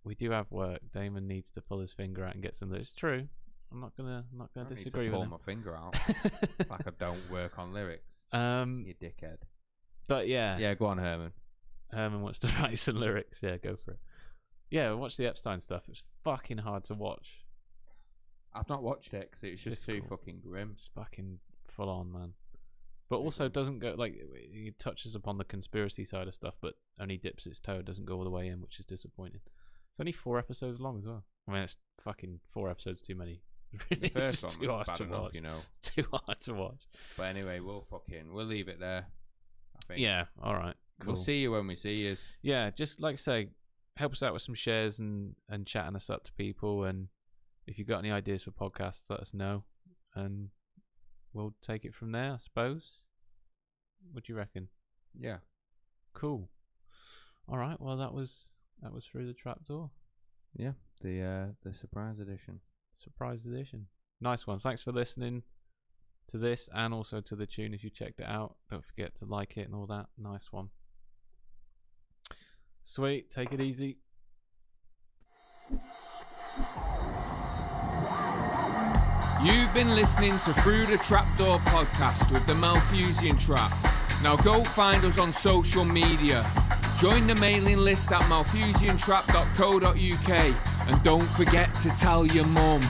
We do have work. Damon needs to pull his finger out and get some. It's true. I'm not gonna disagree with him. Pull my finger out. Like I don't work on lyrics. You dickhead. But yeah. Yeah, go on, Herman. Herman wants to write some lyrics. Yeah, go for it. Yeah, watch the Epstein stuff. It's fucking hard to watch. I've not watched it because it's just too fucking grim. It's fucking full on, man. But also doesn't go like it touches upon the conspiracy side of stuff, but only dips its toe. It doesn't go all the way in, which is disappointing. It's only 4 episodes long as well. I mean, it's fucking 4 episodes too many. The first one was bad enough, Too hard to watch. But anyway, we'll leave it there, I think. Yeah, all right. Cool. We'll see you when we see you. Yeah, just like I say, help us out with some shares and chatting us up to people. And if you've got any ideas for podcasts, let us know. And we'll take it from there, I suppose. What do you reckon? Yeah. Cool. All right. Well, that was Through the Trapdoor. Yeah. The surprise edition. Surprise edition. Nice one. Thanks for listening to this and also to the tune if you checked it out. Don't forget to like it and all that. Nice one. Sweet. Take it easy. You've been listening to Through the Trapdoor podcast with the Malthusian Trap. Now go find us on social media Join the mailing list at malthusiantrap.co.uk and don't forget to tell your mum.